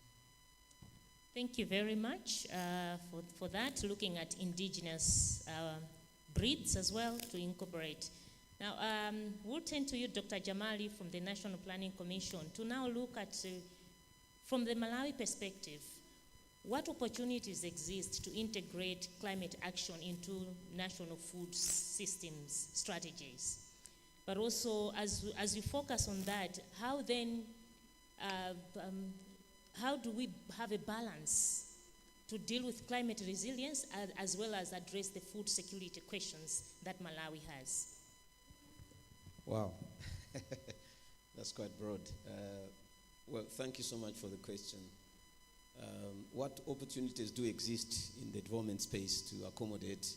Thank you very much for that, looking at indigenous breeds as well to incorporate. Now, we'll turn to you, Dr. Jamali, from the National Planning Commission, to now look at, from the Malawi perspective, what opportunities exist to integrate climate action into national food systems strategies? But also, as you focus on that, how then, how do we have a balance to deal with climate resilience as well as address the food security questions that Malawi has? Wow, that's quite broad. Well, thank you so much for the question. What opportunities do exist in the development space to accommodate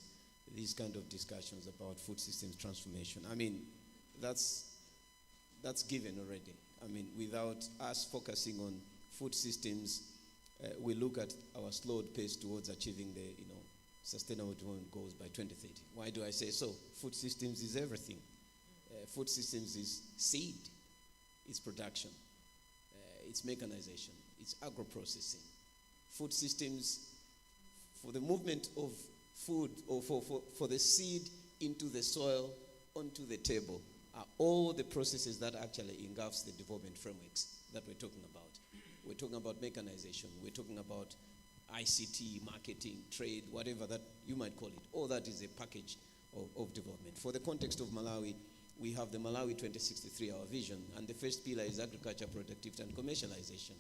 these kind of discussions about food systems transformation? I mean, that's given already. I mean, without us focusing on food systems, we look at our slowed pace towards achieving the, sustainable development goals by 2030. Why do I say so? Food systems is everything. Food systems is seed, it's production, it's mechanization, it's agro-processing. Food systems, for the movement of food, or for the seed into the soil, onto the table, are all the processes that actually engulfs the development frameworks that we're talking about. We're talking about mechanization, we're talking about ICT, marketing, trade, whatever that you might call it. All that is a package of development. For the context of Malawi, we have the Malawi 2063, our vision, and the first pillar is agriculture, productivity, and commercialization.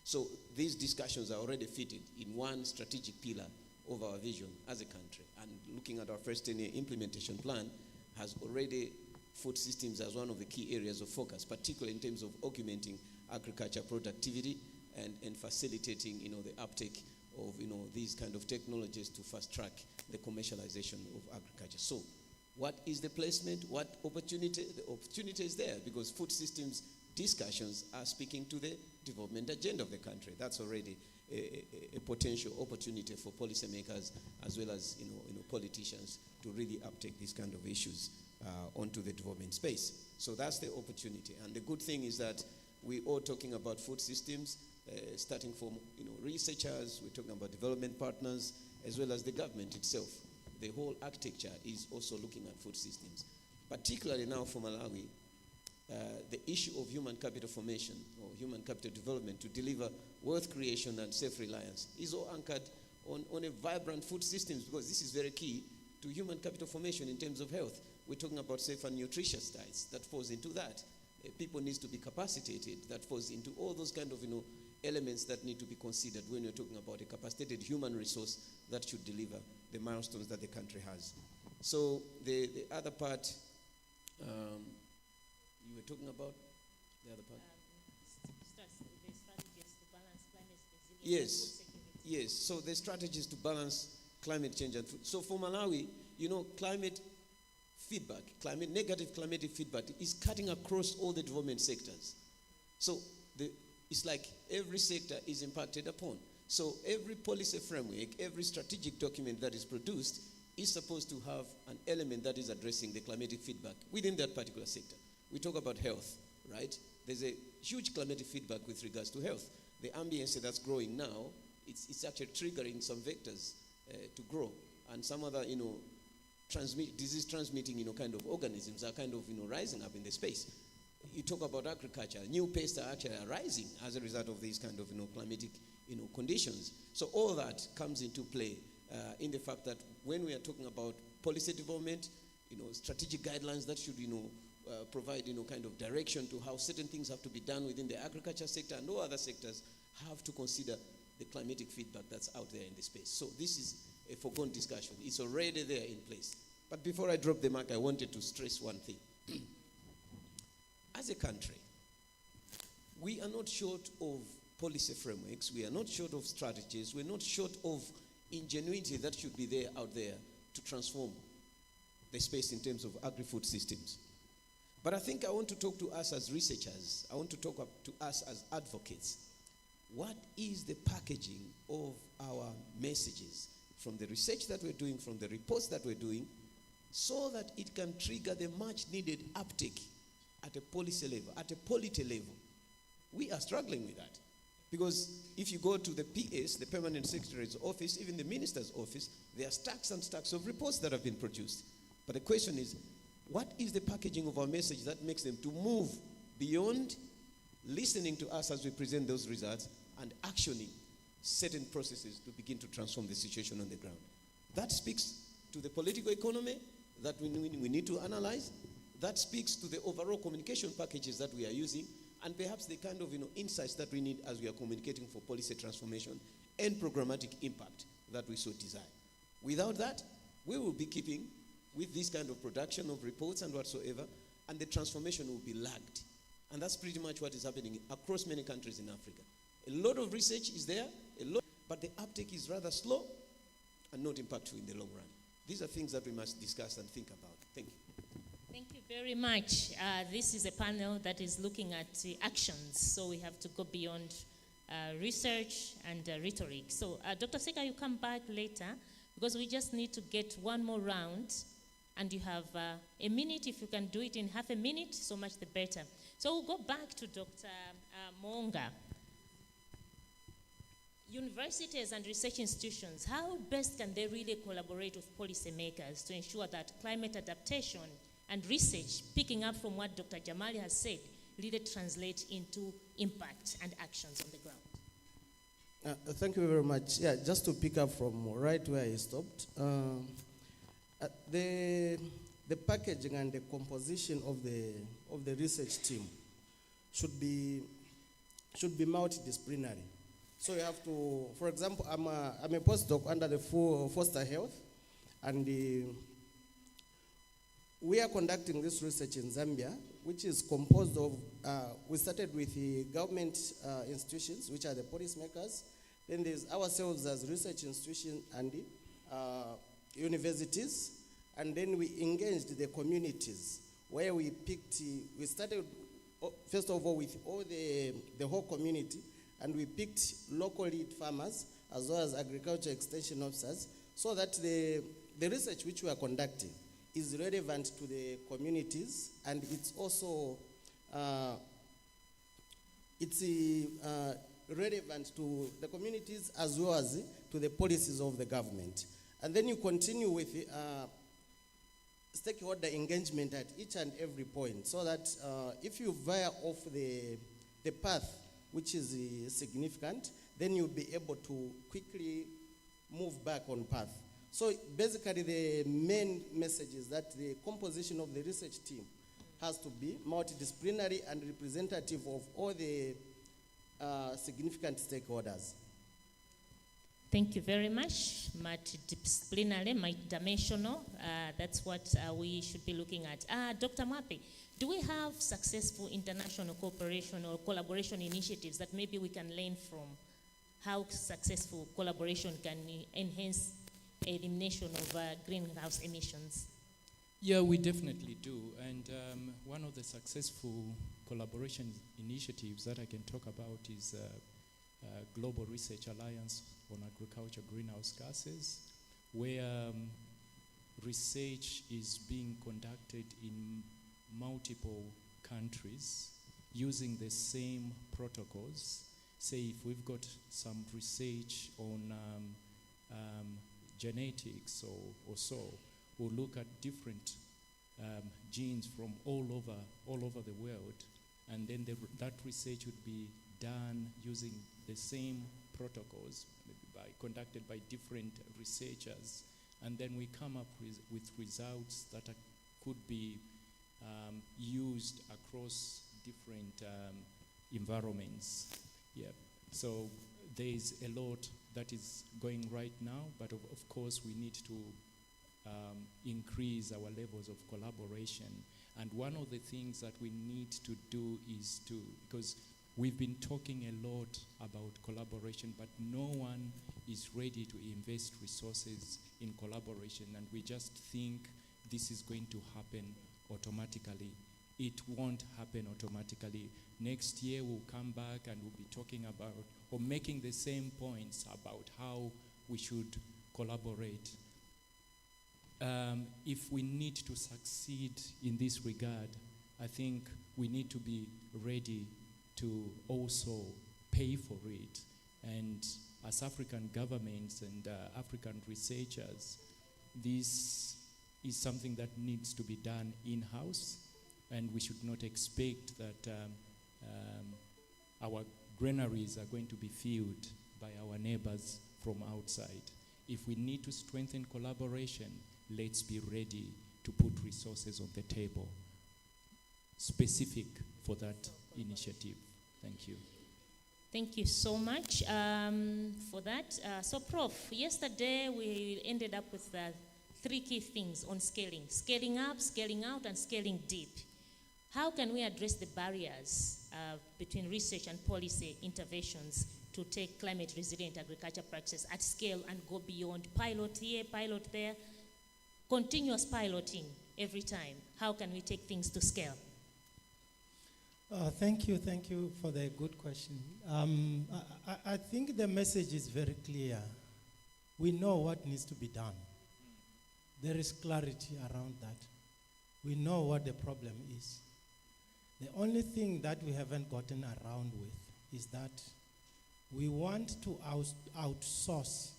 So these discussions are already fitted in one strategic pillar of our vision as a country. And looking at our first 10-year implementation plan has already food systems as one of the key areas of focus, particularly in terms of augmenting agriculture productivity and facilitating, the uptake of, these kind of technologies to fast track the commercialization of agriculture. So what is the placement? What opportunity? The opportunity is there because food systems discussions are speaking to the development agenda of the country. That's already a potential opportunity for policymakers as well as politicians to really uptake these kind of issues onto the development space. So that's the opportunity. And the good thing is that we're all talking about food systems, starting from researchers, we're talking about development partners, as well as the government itself. The whole architecture is also looking at food systems. Particularly now for Malawi, the issue of human capital formation or human capital development to deliver wealth creation and self-reliance is all anchored on a vibrant food systems, because this is very key to human capital formation in terms of health. We're talking about safe and nutritious diets. That falls into that. People need to be capacitated. That falls into all those kind of elements that need to be considered when you're talking about a capacitated human resource that should deliver the milestones that the country has. So the other part, you were talking about the other part? The strategies to balance climate resilience and food security. Yes, so the strategies to balance climate change and food. So for Malawi, climate feedback, negative climatic feedback is cutting across all the development sectors. So it's like every sector is impacted upon. So every policy framework, every strategic document that is produced is supposed to have an element that is addressing the climatic feedback within that particular sector. We talk about health, right? There's a huge climatic feedback with regards to health. The ambience that's growing now, it's actually triggering some vectors to grow. And some other, disease transmitting, kind of organisms are kind of, rising up in the space. You talk about agriculture, new pests are actually arising as a result of these kind of, climatic, conditions. So all that comes into play in the fact that when we are talking about policy development, strategic guidelines that should, provide, kind of direction to how certain things have to be done within the agriculture sector and all other sectors have to consider the climatic feedback that's out there in the space. So this is a foregone discussion. It's already there in place. But before I drop the mic, I wanted to stress one thing. As a country, we are not short of policy frameworks, we are not short of strategies, we're not short of ingenuity that should be there out there to transform the space in terms of agri-food systems. But I think I want to talk to us as researchers, I want to talk to us as advocates. What is the packaging of our messages from the research that we're doing, from the reports that we're doing, so that it can trigger the much needed uptake at a policy level, at a polity level? We are struggling with that. Because if you go to the PS, the Permanent Secretary's office, even the Minister's office, there are stacks and stacks of reports that have been produced. But the question is, what is the packaging of our message that makes them to move beyond listening to us as we present those results and actioning certain processes to begin to transform the situation on the ground? That speaks to the political economy that we need to analyze. That speaks to the overall communication packages that we are using, and perhaps the kind of insights that we need as we are communicating for policy transformation and programmatic impact that we so desire. Without that, we will be keeping with this kind of production of reports and whatsoever, and the transformation will be lagged. And that's pretty much what is happening across many countries in Africa. A lot of research is there, but the uptake is rather slow and not impactful in the long run. These are things that we must discuss and think about. Thank you. Thank you very much. This is a panel that is looking at actions, so we have to go beyond research and rhetoric. So, Dr. Seka, you come back later because we just need to get one more round, and you have a minute. If you can do it in half a minute, so much the better. So we'll go back to Dr. Monga. Universities and research institutions, how best can they really collaborate with policymakers to ensure that climate adaptation and research, picking up from what Dr. Jamali has said, really translate into impact and actions on the ground? Thank you very much. Yeah, just to pick up from right where I stopped, the packaging and the composition of the research team should be multidisciplinary. So you have to, for example, I'm a postdoc under the Foster Health, and we are conducting this research in Zambia, which is composed of, we started with the government institutions, which are the policymakers. Then there's ourselves as research institutions and universities. And then we engaged the communities, where we started, first of all, with all the whole community, and we picked local lead farmers as well as agriculture extension officers, so that the research which we are conducting is relevant to the communities, and it's also relevant to the communities as well as to the policies of the government. And then you continue with stakeholder engagement at each and every point, so that if you veer off the path which is significant, then you'll be able to quickly move back on path. So basically the main message is that the composition of the research team has to be multidisciplinary and representative of all the significant stakeholders. Thank you very much. Multidisciplinary, multidimensional, that's what we should be looking at. Dr. Mape, do we have successful international cooperation or collaboration initiatives that maybe we can learn from? How successful collaboration can enhance elimination of greenhouse emissions? Yeah, we definitely do. And one of the successful collaboration initiatives that I can talk about is Global Research Alliance on Agriculture Greenhouse Gases, where research is being conducted in multiple countries using the same protocols. Say if we've got some research on genetics or so, we'll look at different genes from all over the world, and then that research would be done using the same protocols, conducted by different researchers, and then we come up with results that could be used across different environments. Yeah. So there is a lot that is going right now, but of course we need to increase our levels of collaboration. And one of the things that we need to do is because we've been talking a lot about collaboration, but no one is ready to invest resources in collaboration, and we just think this is going to happen automatically. It won't happen automatically. Next year we'll come back and we'll be talking about or making the same points about how we should collaborate. If we need to succeed in this regard, I think we need to be ready to also pay for it. And as African governments and African researchers, this is something that needs to be done in-house, and we should not expect that our granaries are going to be filled by our neighbors from outside. If we need to strengthen collaboration, let's be ready to put resources on the table specific for that initiative. Thank you. Thank you so much for that. So, Prof, yesterday we ended up with 3 key things on scaling. Scaling up, scaling out, and scaling deep. How can we address the barriers between research and policy interventions to take climate resilient agriculture practices at scale and go beyond pilot here, pilot there, continuous piloting, every time? How can we take things to scale? Thank you for the good question. I think the message is very clear. We know what needs to be done. There is clarity around that. We know what the problem is. The only thing that we haven't gotten around with is that we want to outsource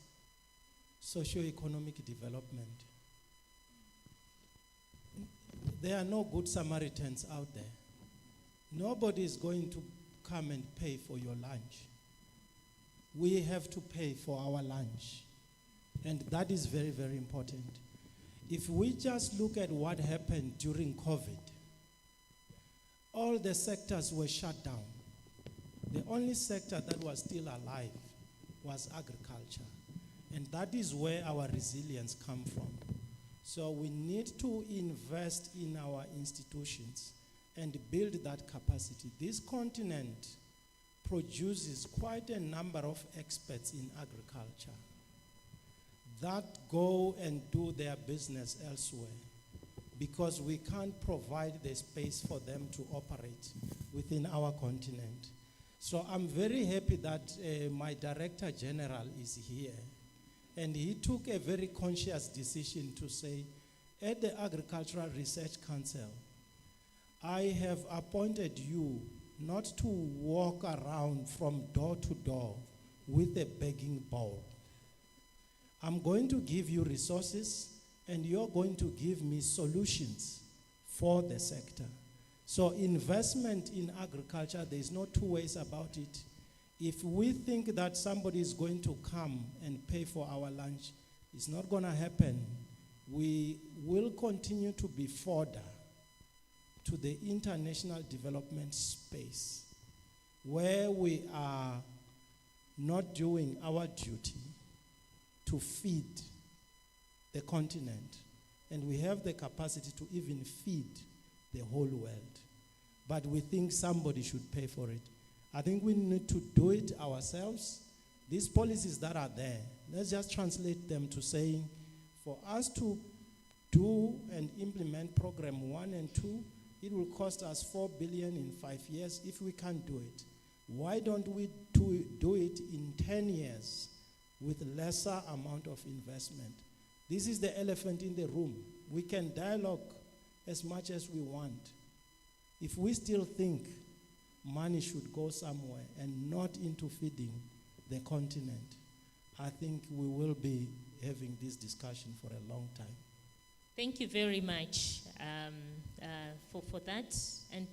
socio-economic development. There are no good Samaritans out there. Nobody is going to come and pay for your lunch. We have to pay for our lunch. And that is very, very important. If we just look at what happened during COVID, all the sectors were shut down. The only sector that was still alive was agriculture. And that is where our resilience comes from. So we need to invest in our institutions and build that capacity. This continent produces quite a number of experts in agriculture that go and do their business elsewhere because we can't provide the space for them to operate within our continent. So I'm very happy that my Director General is here, and he took a very conscious decision to say, at the Agricultural Research Council, I have appointed you not to walk around from door to door with a begging bowl. I'm going to give you resources, and you're going to give me solutions for the sector. So investment in agriculture, there's no two ways about it. If we think that somebody is going to come and pay for our lunch, it's not going to happen. We will continue to be fodder to the international development space where we are not doing our duty to feed the continent, and we have the capacity to even feed the whole world. But we think somebody should pay for it. I think we need to do it ourselves. These policies that are there, let's just translate them to saying, for us to do and implement program 1 and 2, it will cost us 4 billion in 5 years. If we can't do it, why don't we do it in 10 years with lesser amount of investment? This is the elephant in the room. We can dialogue as much as we want. If we still think money should go somewhere and not into feeding the continent, I think we will be having this discussion for a long time. Thank you very much for that. And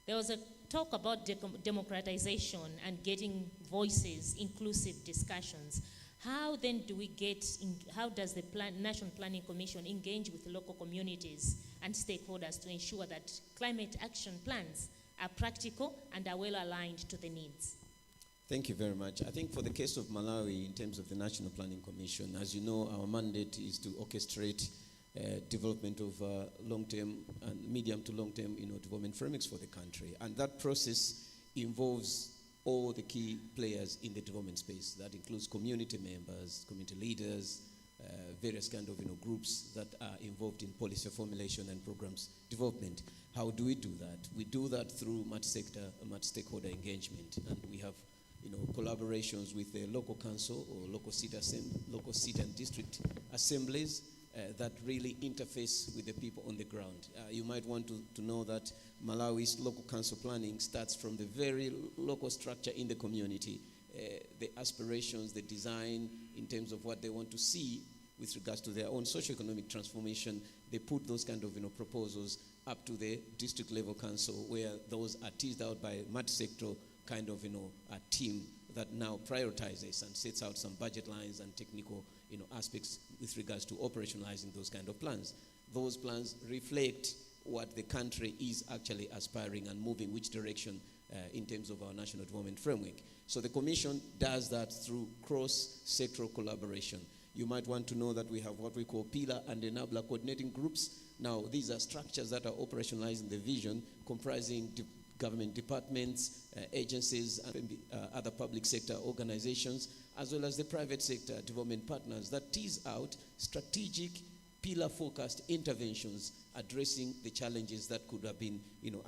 there was a talk about democratization and getting voices, inclusive discussions. How then do we how does the National Planning Commission engage with local communities and stakeholders to ensure that climate action plans are practical and are well aligned to the needs? Thank you very much. I think for the case of Malawi, in terms of the National Planning Commission, as you know, our mandate is to orchestrate development of long-term and medium to long-term development frameworks for the country. And that process involves all the key players in the development space. That includes community members, community leaders, various kind of groups that are involved in policy formulation and programs development. How do we do that? We do that through multi-sector, multi-stakeholder engagement, and we have collaborations with the local council or local seat and district assemblies that really interface with the people on the ground. You might want to know that Malawi's local council planning starts from the very local structure in the community, the aspirations, the design in terms of what they want to see with regards to their own socio-economic transformation. They put those kind of proposals up to the district level council, where those are teased out by multi-sector kind of a team that now prioritizes and sets out some budget lines and technical aspects with regards to operationalizing those kind of plans. Those plans reflect what the country is actually aspiring and moving, which direction in terms of our national development framework. So the Commission does that through cross-sectoral collaboration. You might want to know that we have what we call pillar and enabler coordinating groups. Now, these are structures that are operationalizing the vision, comprising government departments, agencies, and other public sector organizations, as well as the private sector development partners that tease out strategic pillar-focused interventions addressing the challenges that could have been,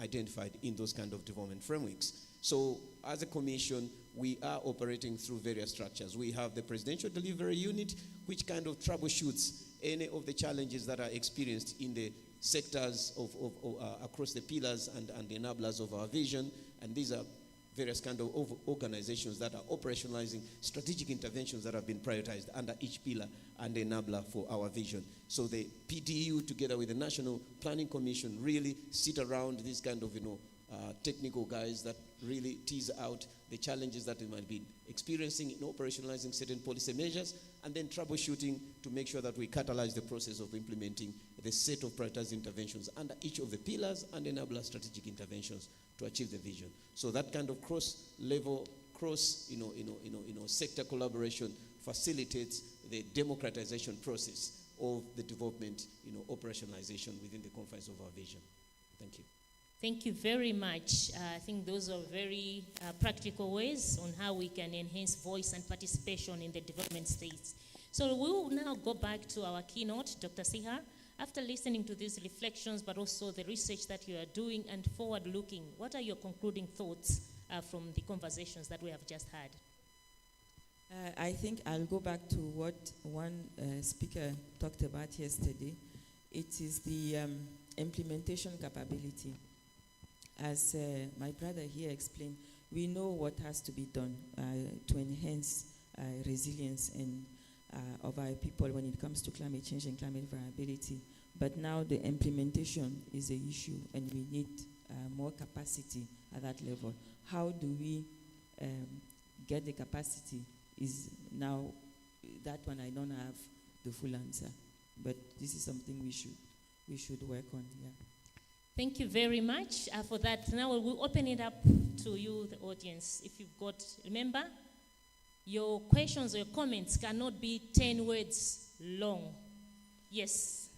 identified in those kind of development frameworks. So as a commission, we are operating through various structures. We have the Presidential Delivery Unit, which kind of troubleshoots any of the challenges that are experienced in the sectors across the pillars and the enablers of our vision. And these are various kind of organizations that are operationalizing strategic interventions that have been prioritized under each pillar and enabler for our vision. So the PDU, together with the National Planning Commission, really sit around these kind of, technical guys that really tease out the challenges that they might be experiencing in operationalizing certain policy measures, and then troubleshooting to make sure that we catalyze the process of implementing the set of prioritized interventions under each of the pillars and enabler strategic interventions to achieve the vision. So that kind of cross-level, sector collaboration facilitates the democratization process of the development, operationalization within the confines of our vision. Thank you. Thank you very much. I think those are very practical ways on how we can enhance voice and participation in the development states. So we will now go back to our keynote, Dr. Sihar. After listening to these reflections, but also the research that you are doing and forward-looking, what are your concluding thoughts from the conversations that we have just had? I think I'll go back to what one speaker talked about yesterday. It is the implementation capability. As my brother here explained, we know what has to be done to enhance resilience and of our people when it comes to climate change and climate variability. But now the implementation is an issue, and we need more capacity at that level. How do we get the capacity is now, that one I don't have the full answer. But this is something we should work on, yeah. Thank you very much for that. Now we'll open it up to you, the audience. If you've got, remember, your questions or your comments cannot be 10 words long. Yes.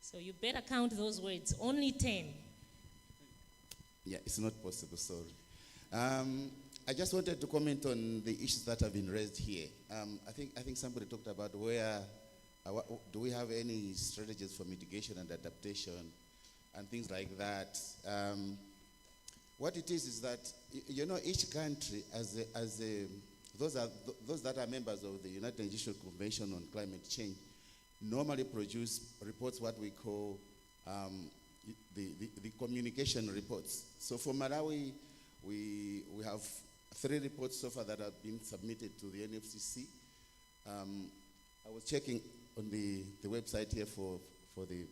So you better count those words, only 10. Yeah, it's not possible, sorry. I just wanted to comment on the issues that have been raised here. I think somebody talked about where, do we have any strategies for mitigation and adaptation and things like that. What it is that, each country, those that are members of the United Nations Convention on Climate Change, normally produce reports what we call the communication reports. So for Malawi, we have 3 reports so far that have been submitted to the NFCC. I was checking on the website here for the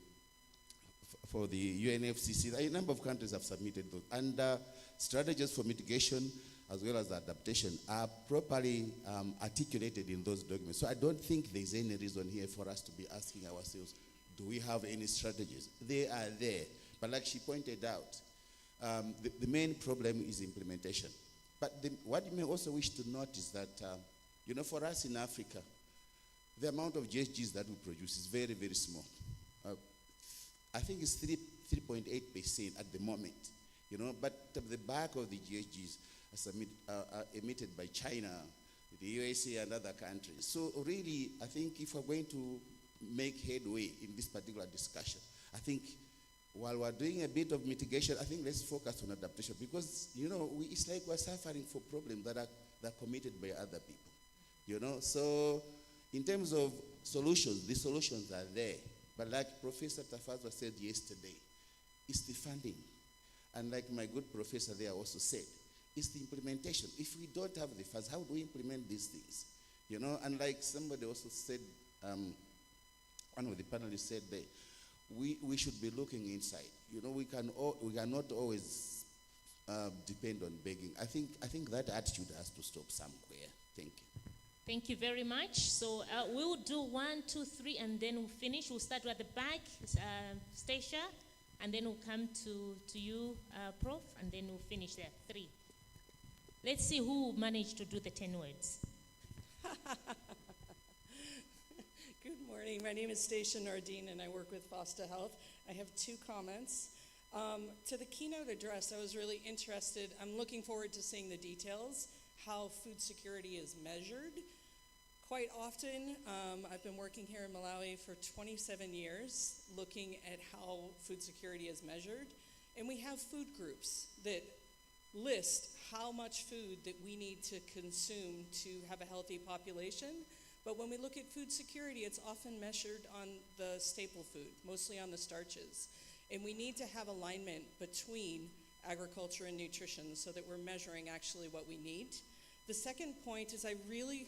UNFCC. A number of countries have submitted those. And strategies for mitigation as well as adaptation are properly articulated in those documents. So I don't think there's any reason here for us to be asking ourselves, do we have any strategies? They are there. But like she pointed out, the main problem is implementation. But what you may also wish to note is that, for us in Africa, the amount of GHGs that we produce is very, very small. I think it's 3.8% at the moment, but the bulk of the GHGs are emitted by China, the USA, and other countries. So really, I think if we're going to make headway in this particular discussion, I think while we're doing a bit of mitigation, I think let's focus on adaptation, because, it's like we're suffering for problems that are committed by other people, So in terms of solutions, the solutions are there. But like Professor Tafazwa said yesterday, it's the funding. And like my good professor there also said, it's the implementation. If we don't have the funds, how do we implement these things? And like somebody also said, one of the panelists said that we should be looking inside. We cannot always depend on begging. I think that attitude has to stop somewhere. Thank you. Thank you very much. So we'll do 1, 2, 3, and then we'll finish. We'll start at the back, Stacia, and then we'll come to you, Prof, and then we'll finish there. 3. Let's see who managed to do the 10 words. Good morning. My name is Stacia Nardine, and I work with FOSTA Health. I have 2 comments. To the keynote address, I was really interested. I'm looking forward to seeing the details, how food security is measured. Quite often, I've been working here in Malawi for 27 years, looking at how food security is measured. And we have food groups that list how much food that we need to consume to have a healthy population. But when we look at food security, it's often measured on the staple food, mostly on the starches. And we need to have alignment between agriculture and nutrition so that we're measuring actually what we need. The second point is I really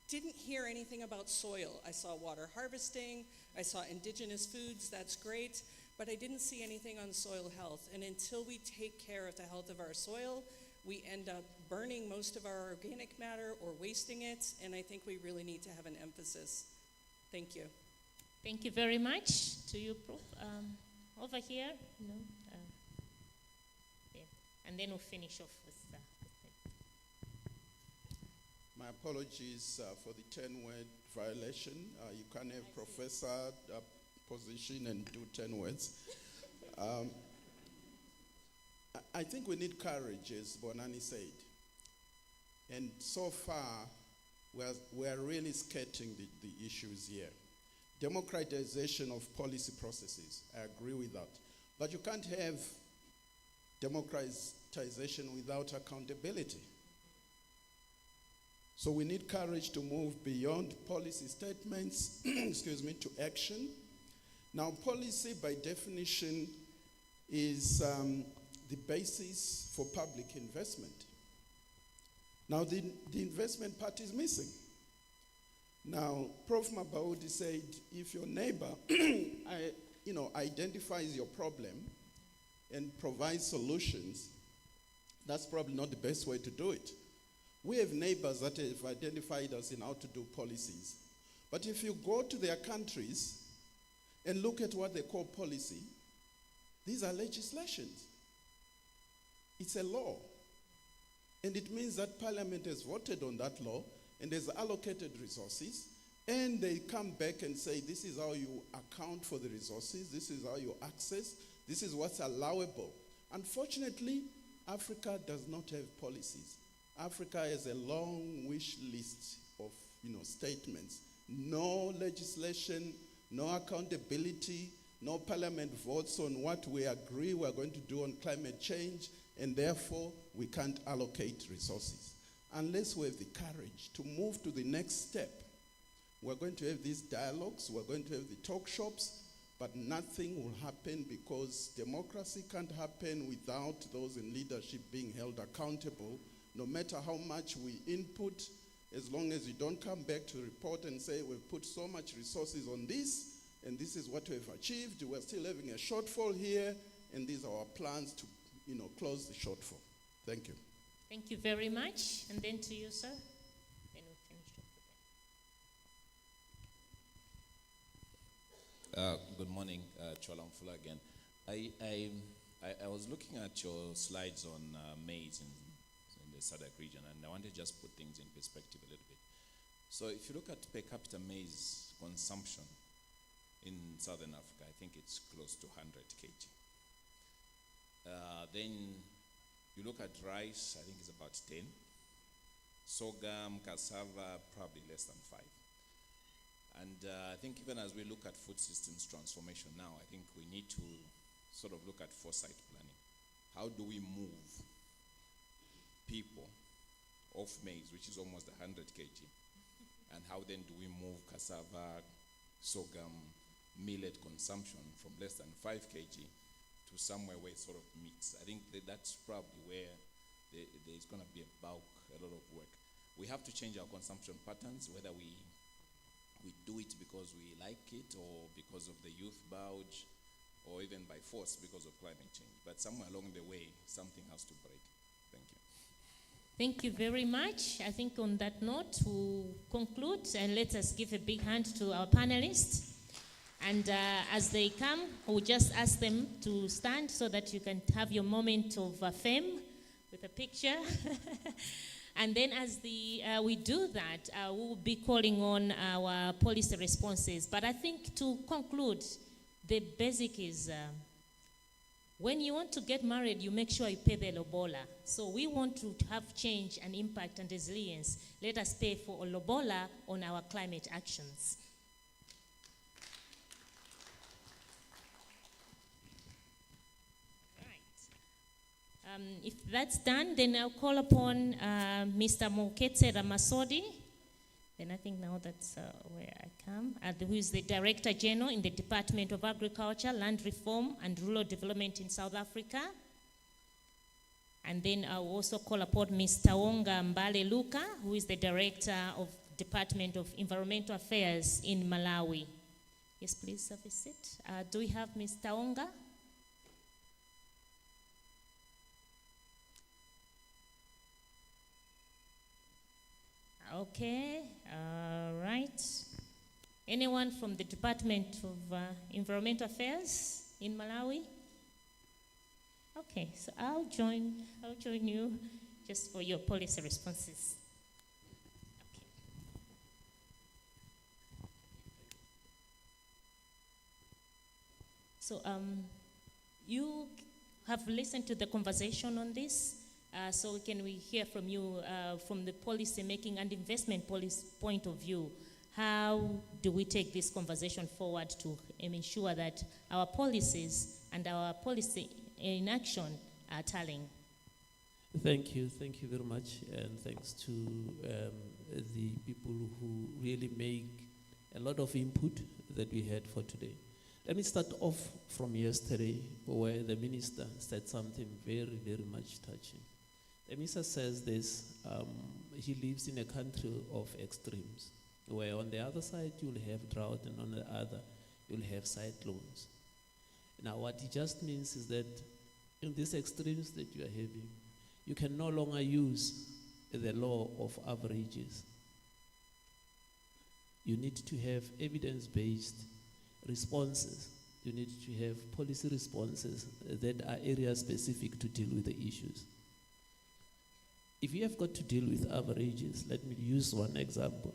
didn't hear anything about soil. I saw water harvesting, I saw indigenous foods, that's great, but I didn't see anything on soil health. And until we take care of the health of our soil, we end up burning most of our organic matter or wasting it, and I think we really need to have an emphasis. Thank you. Thank you very much to you, Prof. Over here, no, yeah. And then we'll finish off with My apologies for the 10-word violation. You can't have professor position and do 10 words. I think we need courage, as Bonani said. And so far, we're really skirting the issues here. Democratization of policy processes, I agree with that. But you can't have democratization without accountability. So we need courage to move beyond policy statements, excuse me, to action. Now, policy by definition is the basis for public investment. Now, the investment part is missing. Now, Prof. Mabaudi said, if your neighbor identifies your problem and provides solutions, that's probably not the best way to do it. We have neighbors that have identified us in how to do policies. But if you go to their countries and look at what they call policy, these are legislations. It's a law. And it means that Parliament has voted on that law and has allocated resources, and they come back and say, this is how you account for the resources, this is how you access, this is what's allowable. Unfortunately, Africa does not have policies. Africa has a long wish list of statements. No legislation, no accountability, no Parliament votes on what we agree we're going to do on climate change, and therefore we can't allocate resources. Unless we have the courage to move to the next step, we're going to have these dialogues, we're going to have the talk shops, but nothing will happen because democracy can't happen without those in leadership being held accountable. No matter how much we input, as long as you don't come back to report and say, we've put so much resources on this, and this is what we've achieved, we're still having a shortfall here, and these are our plans to close the shortfall. Thank you. Thank you very much. And then to you, sir. Then we'll finish off with Good morning, Cholam Fula again. I was looking at your slides on maize in the SADC region, and I want to just put things in perspective a little bit. So if you look at per capita maize consumption in Southern Africa, I think it's close to 100 kg. Then you look at rice, I think it's about 10. Sorghum, cassava, probably less than 5. And I think even as we look at food systems transformation now, I think we need to sort of look at foresight planning. How do we move people off maize, which is almost 100 kg, and how then do we move cassava, sorghum, millet consumption from less than 5 kg to somewhere where it sort of meets? I think that's probably where there's going to be a lot of work. We have to change our consumption patterns, whether we do it because we like it or because of the youth bulge or even by force because of climate change. But somewhere along the way, something has to break. Thank you. Thank you very much. I think on that note, we'll conclude, and let us give a big hand to our panelists. And as they come, we'll just ask them to stand so that you can have your moment of fame with a picture. And then as we do that, we'll be calling on our policy responses. But I think to conclude, the basic is When you want to get married, you make sure you pay the lobola. So we want to have change and impact and resilience. Let us pay for a lobola on our climate actions. Right. If that's done, then I'll call upon Mr. Moketse Ramasodi. Then I think now that's where I come, who is the Director General in the Department of Agriculture, Land Reform and Rural Development in South Africa. And then I'll also call upon Ms. Taonga Mbale Luka, who is the Director of Department of Environmental Affairs in Malawi. Yes, please have a seat. Do we have Ms. Taonga? Okay, all right. Anyone from the Department of Environmental Affairs in Malawi? Okay, so I'll join you just for your policy responses. Okay. So you have listened to the conversation on this. So can we hear from you from the policy making and investment policy point of view? How do we take this conversation forward to ensure that our policies and our policy in action are tallying? Thank you very much, and thanks to the people who really make a lot of input that we had for today. Let me start off from yesterday, where the minister said something very, very much touching. The minister says this, he lives in a country of extremes, where on the other side you'll have drought and on the other you'll have cyclones. Now what he just means is that in these extremes that you are having, you can no longer use the law of averages. You need to have evidence-based responses. You need to have policy responses that are area specific to deal with the issues. If you have got to deal with averages, let me use one example.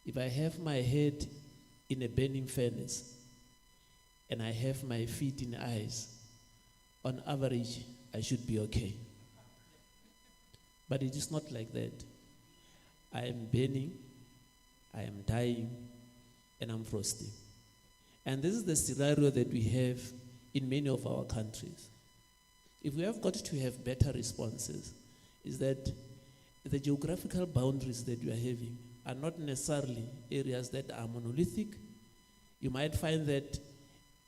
If I have my head in a burning furnace and I have my feet in ice, on average, I should be okay. But it is not like that. I am burning, I am dying, and I'm frosting. And this is the scenario that we have in many of our countries. If we have got to have better responses, is that the geographical boundaries that you are having are not necessarily areas that are monolithic. You might find that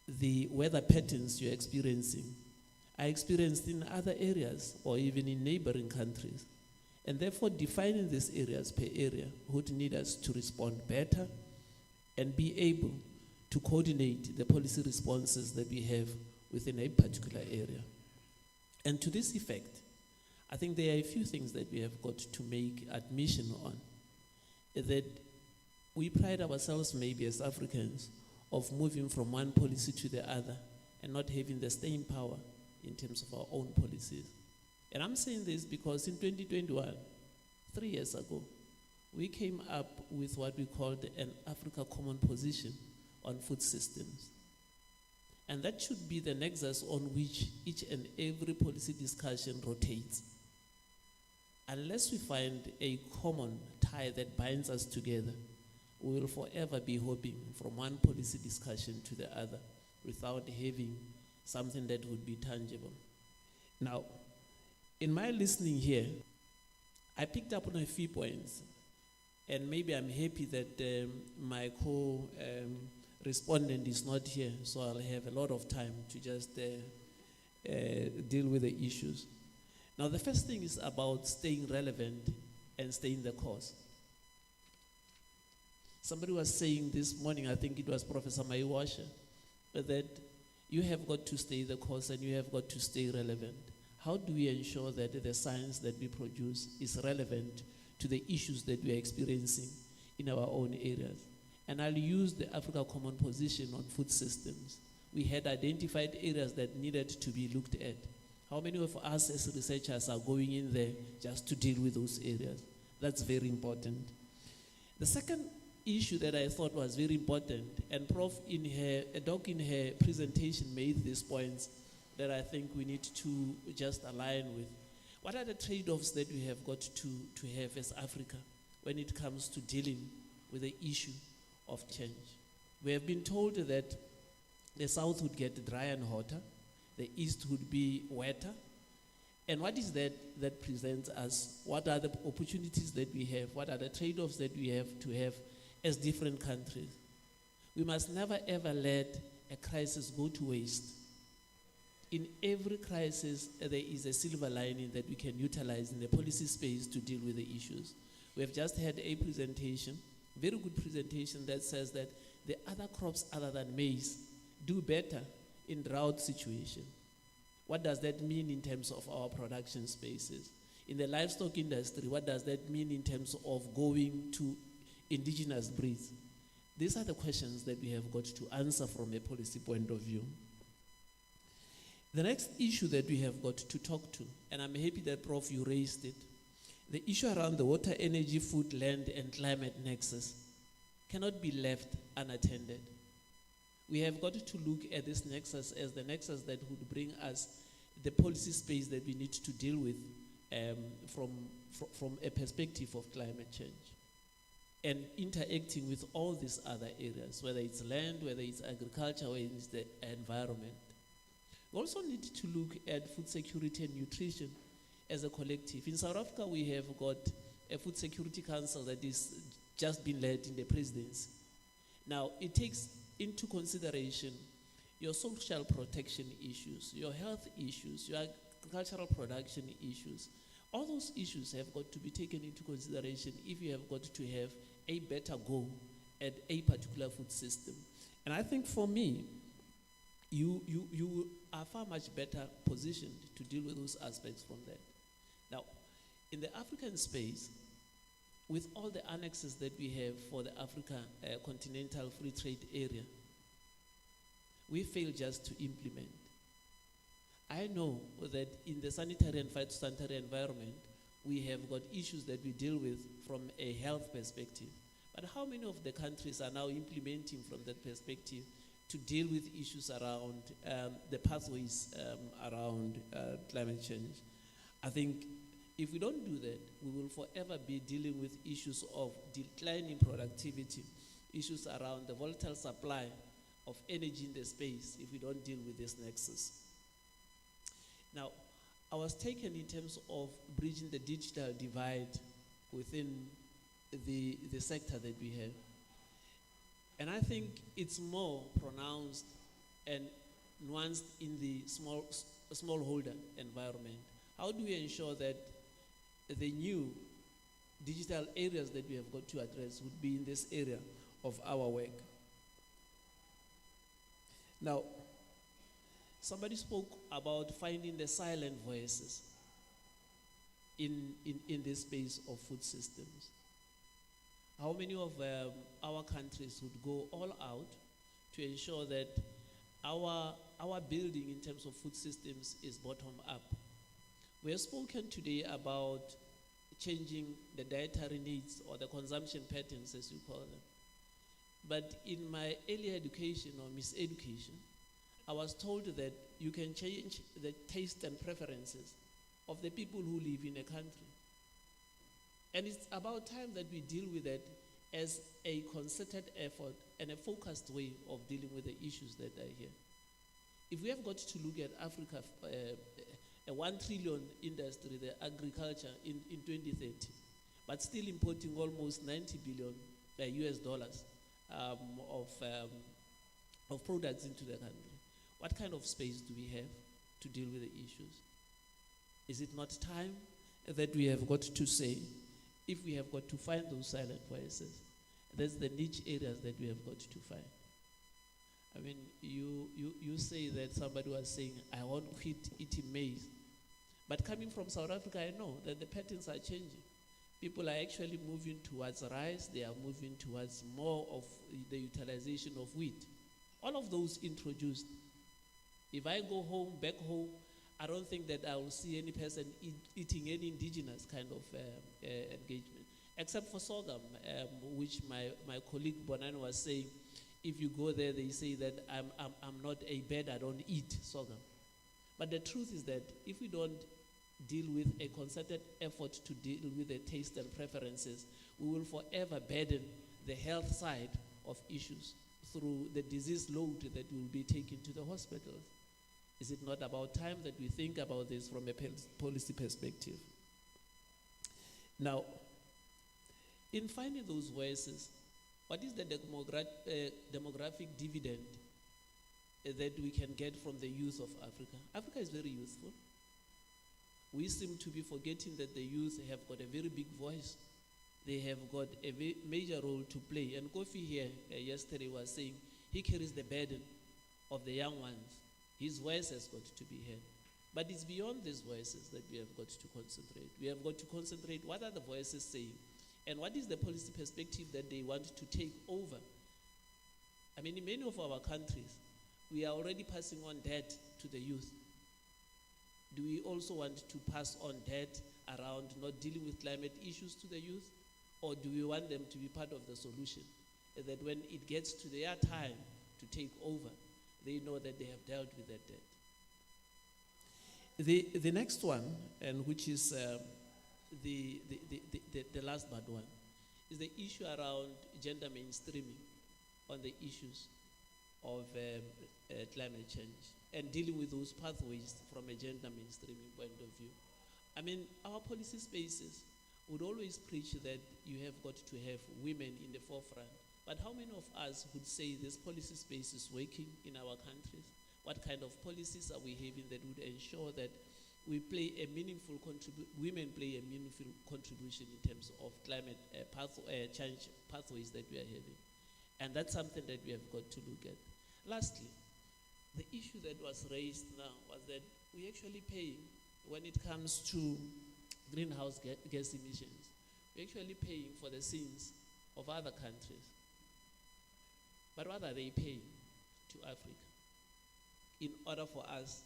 the weather patterns you're experiencing are experienced in other areas or even in neighboring countries. And therefore defining these areas per area would need us to respond better and be able to coordinate the policy responses that we have within a particular area. And to this effect, I think there are a few things that we have got to make admission on, that we pride ourselves maybe as Africans of moving from one policy to the other and not having the staying power in terms of our own policies. And I'm saying this because in 2021, 3 years ago, we came up with what we called an Africa Common Position on food systems. And that should be the nexus on which each and every policy discussion rotates. Unless we find a common tie that binds us together, we will forever be hopping from one policy discussion to the other without having something that would be tangible. Now, in my listening here, I picked up on a few points, and maybe I'm happy that my co-respondent is not here, so I'll have a lot of time to just deal with the issues. Now, the first thing is about staying relevant and staying the course. Somebody was saying this morning, I think it was Professor Maiwasha, that you have got to stay the course and you have got to stay relevant. How do we ensure that the science that we produce is relevant to the issues that we are experiencing in our own areas? And I'll use the Africa Common Position on food systems. We had identified areas that needed to be looked at. How many of us as researchers are going in there just to deal with those areas? That's very important. The second issue that I thought was very important, and Prof. in her presentation made these points, that I think we need to just align with. What are the trade-offs that we have got to have as Africa when it comes to dealing with the issue of change? We have been told that the south would get drier and hotter, the east would be wetter. And what is that presents us? What are the opportunities that we have? What are the trade-offs that we have to have as different countries? We must never ever let a crisis go to waste. In every crisis, there is a silver lining that we can utilize in the policy space to deal with the issues. We have just had a presentation, very good presentation, that says that the other crops other than maize do better in drought situation. What does that mean in terms of our production spaces? In the livestock industry, what does that mean in terms of going to indigenous breeds? These are the questions that we have got to answer from a policy point of view. The next issue that we have got to talk to, and I'm happy that Prof, you raised it, the issue around the water, energy, food, land, and climate nexus cannot be left unattended. We have got to look at this nexus as the nexus that would bring us the policy space that we need to deal with from a perspective of climate change, and interacting with all these other areas, whether it's land, whether it's agriculture, whether it's the environment. We also need to look at food security and nutrition as a collective. In South Africa, we have got a Food Security Council that is just been led in the presidency. Now, it takes into consideration your social protection issues, your health issues, your agricultural production issues. All those issues have got to be taken into consideration if you have got to have a better go at a particular food system. And I think for me, you are far much better positioned to deal with those aspects from that. Now, in the African space, with all the annexes that we have for the Africa Continental Free Trade Area, we fail just to implement. I know that in the sanitary and phytosanitary environment, we have got issues that we deal with from a health perspective. But how many of the countries are now implementing from that perspective to deal with issues around the pathways around climate change? I think if we don't do that, we will forever be dealing with issues of declining productivity, issues around the volatile supply of energy in the space if we don't deal with this nexus. Now, I was taken in terms of bridging the digital divide within the sector that we have. And I think it's more pronounced and nuanced in the smallholder environment. How do we ensure that the new digital areas that we have got to address would be in this area of our work? Now, somebody spoke about finding the silent voices in this space of food systems. How many of our countries would go all out to ensure that our building in terms of food systems is bottom up? We have spoken today about changing the dietary needs or the consumption patterns, as you call them. But in my earlier education or miseducation, I was told that you can change the taste and preferences of the people who live in a country. And it's about time that we deal with that as a concerted effort and a focused way of dealing with the issues that are here. If we have got to look at Africa, a 1 trillion industry, the agriculture in 2030, but still importing almost 90 billion US dollars of products into the country, what kind of space do we have to deal with the issues? Is it not time that we have got to say, if we have got to find those silent voices, that's the niche areas that we have got to find? I mean, you say that somebody was saying, I won't quit eating maize. But coming from South Africa, I know that the patterns are changing. People are actually moving towards rice. They are moving towards more of the utilization of wheat. All of those introduced. If I go home, back home, I don't think that I will see any person eating any indigenous kind of engagement, except for sorghum, which my colleague Bonan was saying. If you go there, they say that I'm not a bird, I don't eat sorghum. But the truth is that if we don't deal with a concerted effort to deal with the taste and preferences, we will forever burden the health side of issues through the disease load that will be taken to the hospitals. Is it not about time that we think about this from a policy perspective? Now, in finding those voices, what is the demographic dividend that we can get from the youth of Africa? Africa is very youthful. We seem to be forgetting that the youth have got a very big voice. They have got a major role to play. And Kofi here yesterday was saying he carries the burden of the young ones. His voice has got to be heard. But it's beyond these voices that we have got to concentrate. We have got to concentrate what are the voices saying and what is the policy perspective that they want to take over. I mean, in many of our countries, we are already passing on debt to the youth. Do we also want to pass on debt around not dealing with climate issues to the youth? Or do we want them to be part of the solution? That when it gets to their time to take over, they know that they have dealt with that debt. The next one, and which is the last but one, is the issue around gender mainstreaming on the issues of climate change and dealing with those pathways from a gender mainstreaming point of view. I mean, our policy spaces would always preach that you have got to have women in the forefront. But how many of us would say this policy space is working in our countries? What kind of policies are we having that would ensure that we play a meaningful women play a meaningful contribution in terms of climate change pathways that we are having? And that's something that we have got to look at. Lastly, the issue that was raised now was that we actually pay, when it comes to greenhouse gas emissions, we're actually paying for the sins of other countries. But what are they paying to Africa in order for us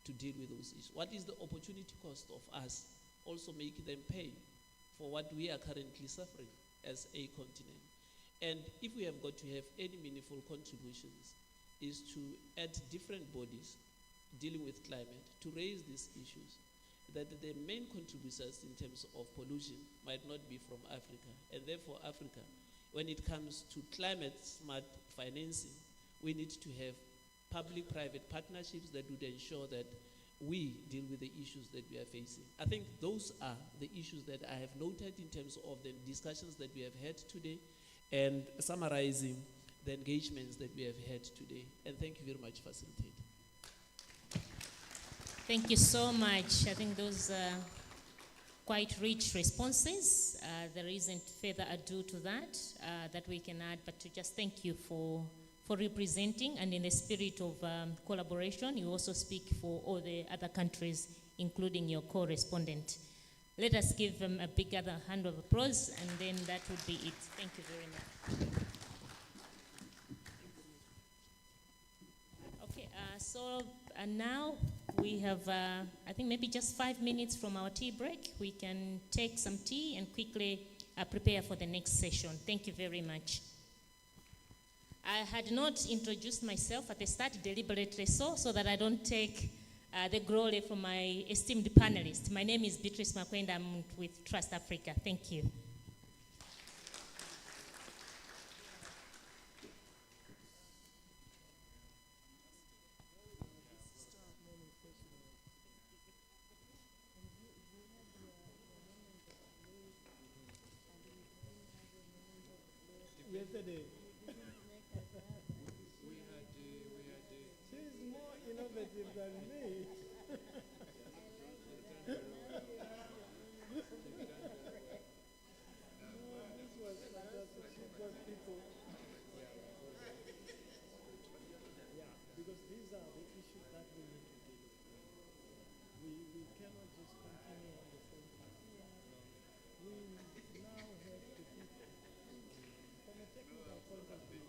to deal with those issues? What is the opportunity cost of us also making them pay for what we are currently suffering as a continent? And if we have got to have any meaningful contributions, is to add different bodies dealing with climate to raise these issues, that the main contributors in terms of pollution might not be from Africa. And therefore Africa, when it comes to climate smart financing, we need to have public-private partnerships that would ensure that we deal with the issues that we are facing. I think those are the issues that I have noted in terms of the discussions that we have had today and summarizing the engagements that we have had today. And thank you very much, facilitator. Thank you so much. I think those are quite rich responses. There isn't further ado to that we can add, but to just thank you for representing, and in the spirit of collaboration, you also speak for all the other countries, including your co-respondent. Let us give them a big other hand of applause, and then that would be it. Thank you very much. Okay, so now we have, I think maybe just 5 minutes from our tea break. We can take some tea and quickly prepare for the next session. Thank you very much. I had not introduced myself at the start deliberately so that I don't take the glory from my esteemed panelists. My name is Beatrice Makwenda. I'm with Trust Africa. Thank you. Yesterday. She's more innovative than me. This was fantastic. She got people. Yeah, because these are the issues that we need to deal with. We cannot just continue on the same path. We now have to people. From a technical point of view,